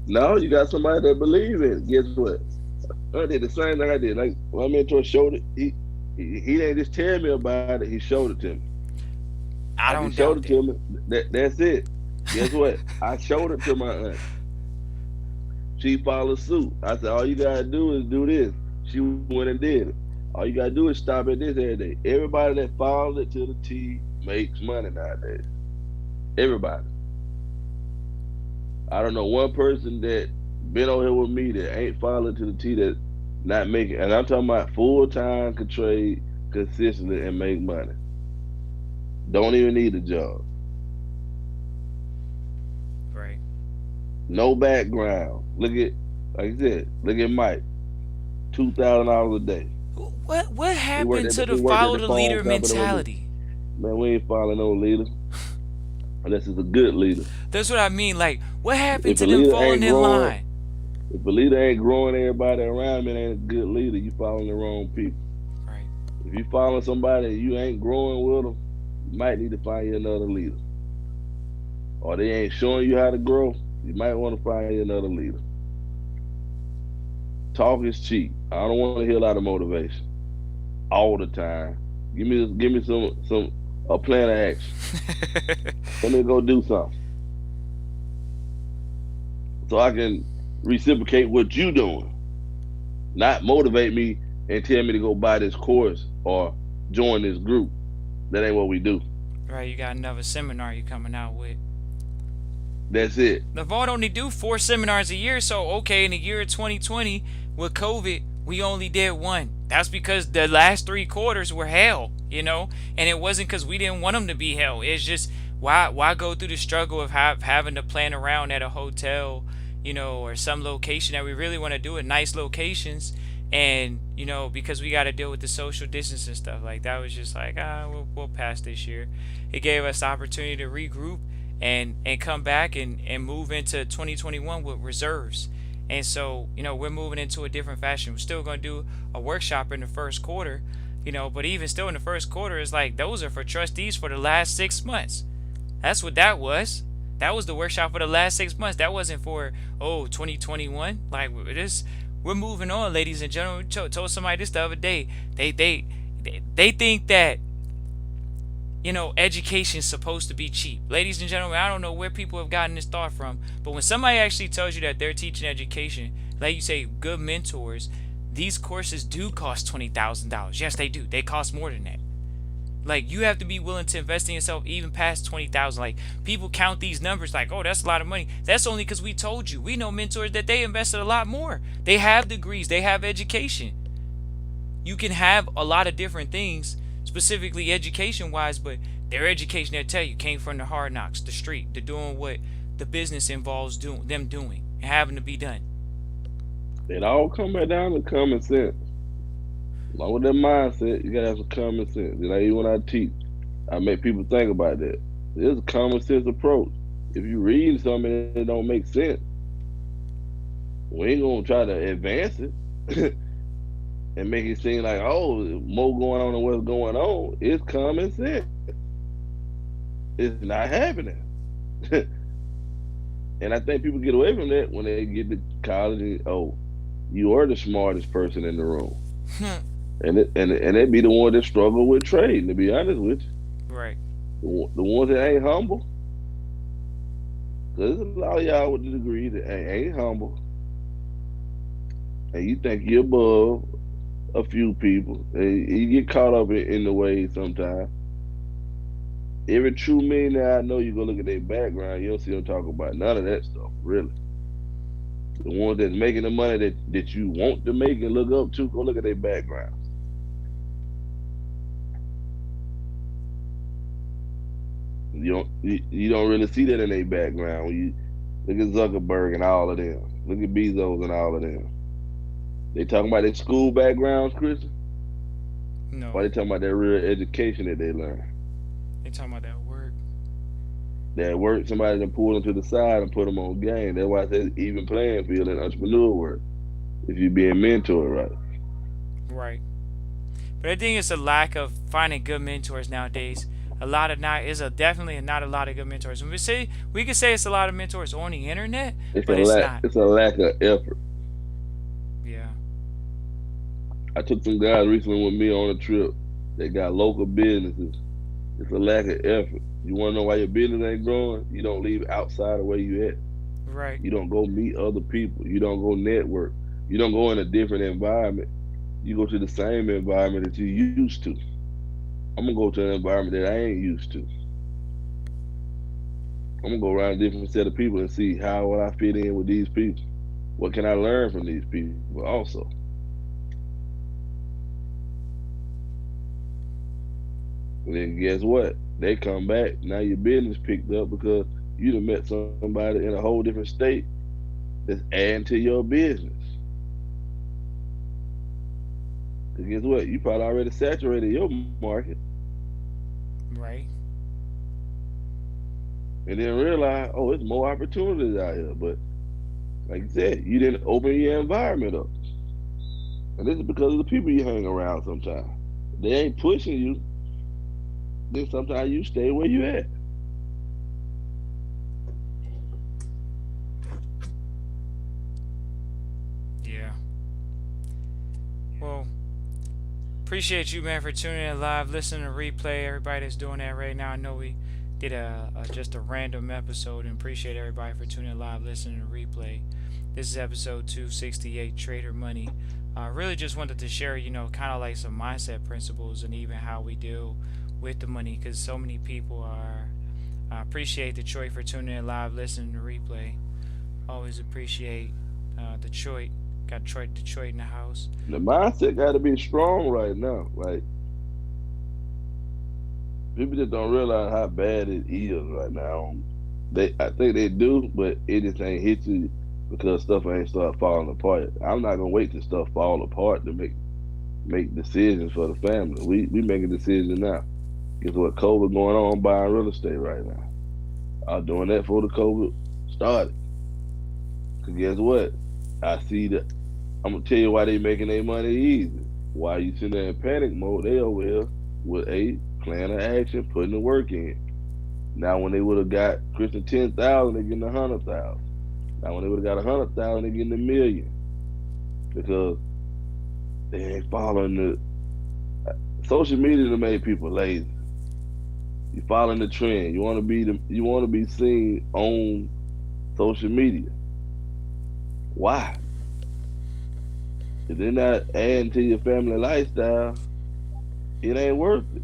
No, you got somebody that believe in it. Guess what? I did the same thing I did. Like my mentor showed it. He didn't just tell me about it. He showed it to me. I After he don't showed doubt it that. to me, that's it. Guess what? I showed it to my aunt. She followed suit. I said, all you gotta do is do this. She went and did it. All you gotta do is stop at this every day. Everybody that followed it to the T makes money nowadays. Everybody. I don't know one person that been on here with me that ain't following to the T that not making. And I'm talking about full time can trade consistently and make money. Don't even need a job. Right. No background. Look at, like I said, look at Mike. $2,000 a day. What happened to the He worked at follow the the phone leader company with me. mentality? Man, we ain't following no leader unless it's a good leader. That's what I mean. Like, what happened If to a them leader falling ain't in growing, line? if a leader ain't growing everybody around him, it ain't a good leader. You following the wrong people. Right. If you following somebody and you ain't growing with them, you might need to find you another leader. Or they ain't showing you how to grow, you might want to find you another leader. Talk is cheap. I don't want to hear a lot of motivation all the time. Give me some a plan of action. Let me go do something so I can reciprocate what you doing. Not motivate me and tell me to go buy this course or join this group. That ain't what we do. Right. You got another seminar you coming out with. That's it. The vault only do 4 seminars a year, so okay, in the year of 2020 with COVID, we only did one. That's because the last 3 quarters were hell, and it wasn't because we didn't want them to be hell. It's just why go through the struggle of having to plan around at a hotel, or some location that we really want to do it, nice locations. And, because we got to deal with the social distance and stuff like that, was just like, we'll pass this year. It gave us the opportunity to regroup and come back and move into 2021 with reserves. And so, we're moving into a different fashion. We're still going to do a workshop in the first quarter, but even still in the first quarter, it's like those are for trustees for the last 6 months. That's what that was. That was the workshop for the last 6 months. That wasn't for 2021. Like this, we're moving on, ladies and gentlemen. Told somebody this the other day. They think that education's supposed to be cheap. Ladies and gentlemen, I don't know where people have gotten this thought from, but when somebody actually tells you that they're teaching education, like you say, good mentors, these courses do cost $20,000. Yes, they do. They cost more than that. Like, you have to be willing to invest in yourself even past 20,000. Like, people count these numbers like, oh, that's a lot of money. That's only because we told you. We know mentors that they invested a lot more. They have degrees. They have education. You can have a lot of different things, specifically education wise, but their education, they'll tell you, came from the hard knocks, the street, the doing what the business involves doing and having to be done. It all come back down to common sense. Along with that mindset, you gotta have some common sense. And even when I teach, I make people think about that. It's a common sense approach. If you read something that don't make sense, we ain't gonna try to advance it and make it seem like, oh, more going on than what's going on. It's common sense. It's not happening. And I think people get away from that when they get to college and, oh, you are the smartest person in the room. And they be the one that struggle with trading, to be honest with you. Right. The ones that ain't humble. Cause there's a lot of y'all with the degree that ain't humble. And you think you're above a few people. And you get caught up in the ways sometimes. Every true millionaire I know, you go look at their background, you don't see them talk about none of that stuff, really. The ones that's making the money that you want to make and look up to, go look at their backgrounds. You don't really see that in their background. When you look at Zuckerberg and all of them, look at Bezos and all of them. They talking about their school backgrounds, Christian? No. Why they talking about their real education that they learn? They talking about that work. That work, somebody done pulled them to the side and put them on game. That's why I said even playing field and entrepreneur work. If you're being mentored right. Right. But I think it's a lack of finding good mentors nowadays. Definitely not a lot of good mentors. When we could say it's a lot of mentors on the internet, but it's not. It's a lack of effort. Yeah. I took some guys recently with me on a trip. They got local businesses. It's a lack of effort. You want to know why your business ain't growing? You don't leave outside of where you at. Right. You don't go meet other people. You don't go network. You don't go in a different environment. You go to the same environment that you used to. I'm gonna go to an environment that I ain't used to. I'm gonna go around a different set of people and see how will I fit in with these people. What can I learn from these people also? And then guess what? They come back. Now your business picked up because you done met somebody in a whole different state that's adding to your business. Because guess what? You probably already saturated your market Right. and then realize, oh, there's more opportunities out here. But like you said, you didn't open your environment up. And this is because of the people you hang around sometimes. They ain't pushing you, then sometimes you stay where you at. Yeah. Well, appreciate you, man, for tuning in live, listening to replay. Everybody that's doing that right now. I know we did just a random episode, and appreciate everybody for tuning in live, listening to replay. This is episode 268, Trader Money. Really just wanted to share, kind of like some mindset principles and even how we deal with the money, because so many people are. I appreciate Detroit for tuning in live, listening to replay. Always appreciate Detroit. Got Detroit in the house. The mindset got to be strong right now. Like people just don't realize how bad it is right now. I think they do, but it just ain't hit you because stuff ain't start falling apart. I'm not gonna wait till stuff fall apart to make decisions for the family. We making decisions now. Guess what? COVID going on buying real estate right now. I was doing that before the COVID started. Cause guess what? I see that I'm gonna tell you why they making their money easy. Why you sitting there in panic mode? They over here with a plan of action, putting the work in. Now when they would have got Christian 10,000, they getting 100,000. Now when they would have got 100,000, they getting a million because they ain't following the social media to make people lazy. You following the trend. You want to be seen on social media. Why? If they're not adding to your family lifestyle, it ain't worth it.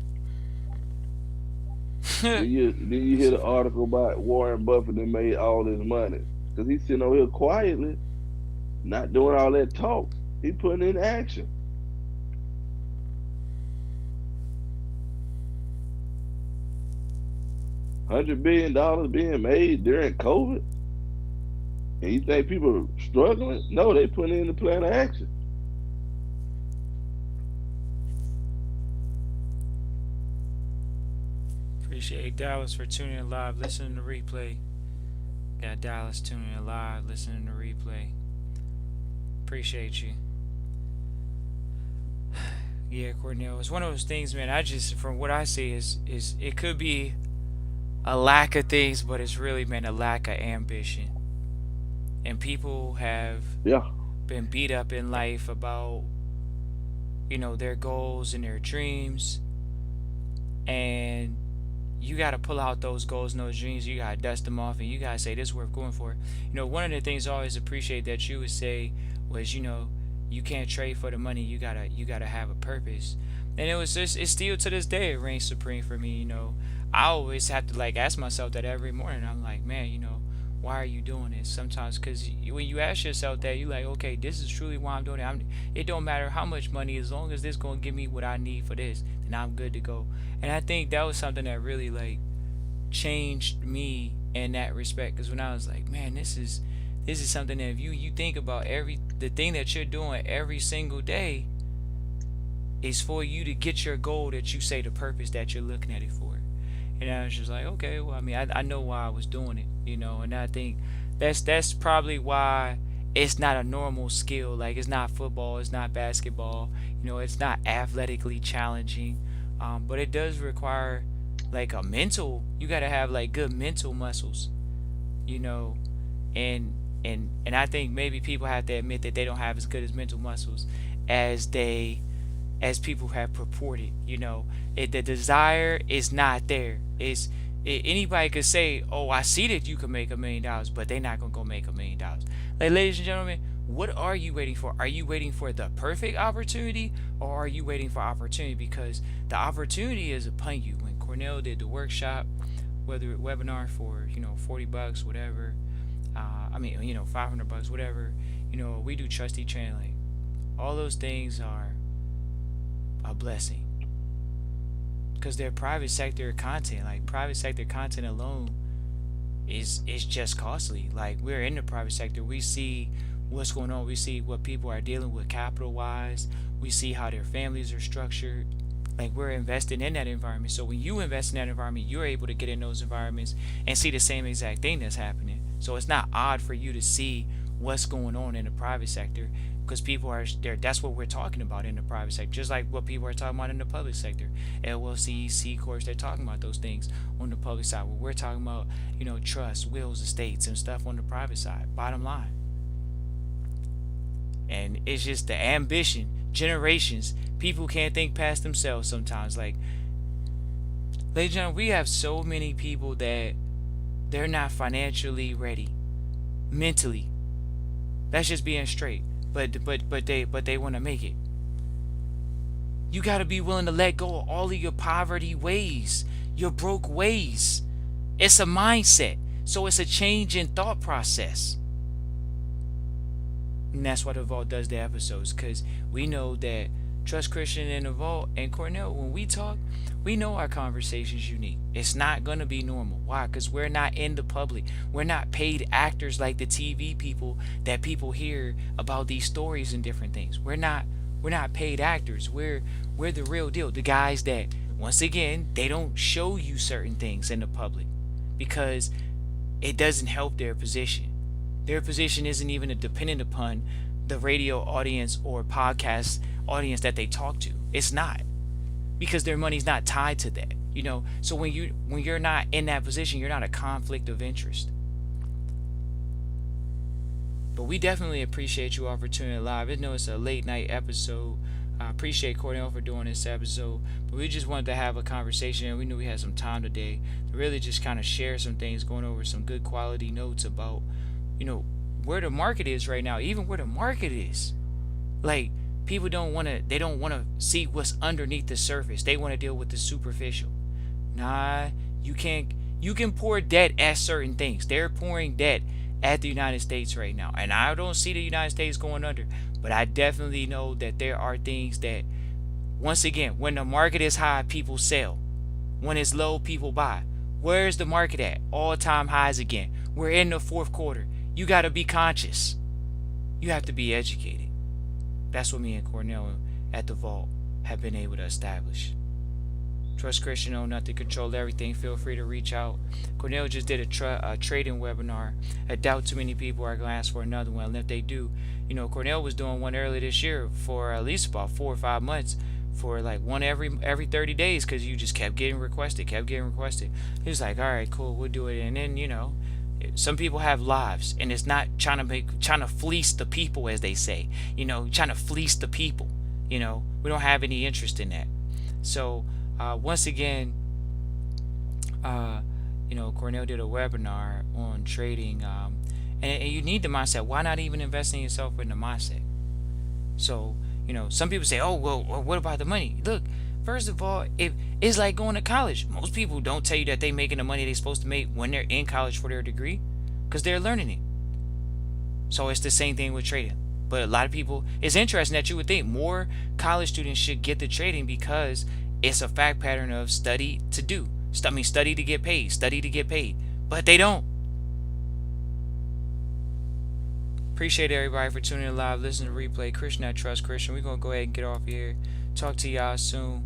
Then you hear the article about Warren Buffett that made all this money because he's sitting over here quietly, not doing all that talk. He putting in action. $100 billion being made during COVID, and you think people are struggling? No, they putting in the plan of action. Appreciate Dallas for tuning in live, listening to replay. Got Dallas tuning in live, listening to replay. Appreciate you. Yeah, Cornell. It's one of those things, man. I just, from what I see, is it could be a lack of things, but it's really been a lack of ambition. And people have Yeah, been beat up in life about, their goals and their dreams. And you got to pull out those goals and those dreams. You got to dust them off and you got to say, this is worth going for. One of the things I always appreciate that you would say was, you can't trade for the money. You gotta have a purpose. And it's still to this day, it reigns supreme for me. I always have to like ask myself that every morning. I'm like, man, why are you doing this? Sometimes, because when you ask yourself that, you're like, okay, this is truly why I'm doing it. It don't matter how much money, as long as this gonna give me what I need for this, then I'm good to go. And I think that was something that really like changed me in that respect. Because when I was like, man, this is something that if you think about the thing that you're doing every single day is for you to get your goal that you say the purpose that you're looking at it for. And I was just like, okay, well, I mean, I know why I was doing it, and I think that's probably why it's not a normal skill. Like, it's not football, it's not basketball, it's not athletically challenging, but it does require like you got to have like good mental muscles, you know, and I think maybe people have to admit that they don't have as good as mental muscles as people have purported. The desire is not there. Anybody could say, "Oh, I see that you can make $1 million," but they're not gonna go make $1 million. Like, ladies and gentlemen, what are you waiting for? Are you waiting for the perfect opportunity, or are you waiting for opportunity? Because the opportunity is upon you. When Cornell did the workshop, whether it webinar for $40, whatever, I mean $500, whatever, we do trustee training. All those things are a blessing because they're private sector content. Like, private sector content alone is just costly. Like, we're in the private sector, we see what's going on, we see what people are dealing with capital wise, we see how their families are structured. Like, we're invested in that environment. So when you invest in that environment, you're able to get in those environments and see the same exact thing that's happening. So it's not odd for you to see what's going on in the private sector, because people are there. That's what we're talking about in the private sector, just like what people are talking about in the public sector. LLC, C corps, they're talking about those things on the public side. Well, we're talking about trust, wills, estates, and stuff on the private side. Bottom line, and it's just the ambition. Generations, people can't think past themselves sometimes. Like, ladies and gentlemen, we have so many people that they're not financially ready, mentally. That's just being straight. But they want to make it. You got to be willing to let go of all of your poverty ways, your broke ways. It's a mindset. So it's a change in thought process. And that's why the Vault does the episodes, because we know that Trust Christian and the Vault and Cornell, when we talk, We know our conversation's unique. It's not going to be normal. Why? Because we're not in the public. We're not paid actors like the TV people that people hear about these stories and different things. We're not paid actors. We're the real deal. The guys that, once again, they don't show you certain things in the public because it doesn't help their position. Their position isn't even dependent upon the radio audience or podcast audience that they talk to. It's not, because their money's not tied to that. So when you're not in that position, you're not a conflict of interest. But we definitely appreciate you all for tuning in live. I know it's a late night episode. I appreciate Cornell for doing this episode. But we just wanted to have a conversation, and we knew we had some time today to really just kind of share some things, going over some good quality notes about, where the market is right now, even where the market is. Like, people they don't want to see what's underneath the surface. They want to deal with the superficial. Nah, you can pour debt at certain things. They're pouring debt at the United States right now. And I don't see the United States going under, but I definitely know that there are things that, once again, when the market is high, people sell. When it's low, people buy. Where is the market at? All-time highs again. We're in the fourth quarter. You got to be conscious. You have to be educated. That's what me and Cornell at the Vault have been able to establish. Trust Christian, own nothing, control everything. Feel free to reach out. Cornell just did a trading webinar. I doubt too many people are going to ask for another one. And if they do, Cornell was doing one earlier this year for at least about 4 or 5 months, for like one every 30 days, because you just kept getting requested. He was like, all right, cool, we'll do it. And then, some people have lives, and it's not trying to fleece the people, as they say. Trying to fleece the people. We don't have any interest in that. So once again, Cornell did a webinar on trading, and you need the mindset. Why not even invest in yourself in the mindset? So some people say, oh well, what about the money? Look, first of all, it's like going to college. Most people don't tell you that they're making the money they're supposed to make when they're in college for their degree, because they're learning it. So it's the same thing with trading. But a lot of people, it's interesting that you would think more college students should get the trading, because it's a fact pattern of study to get paid, but they don't. Appreciate everybody for tuning in live, listening to replay. Christian, I trust Christian. We're going to go ahead and get off here. Talk to y'all soon.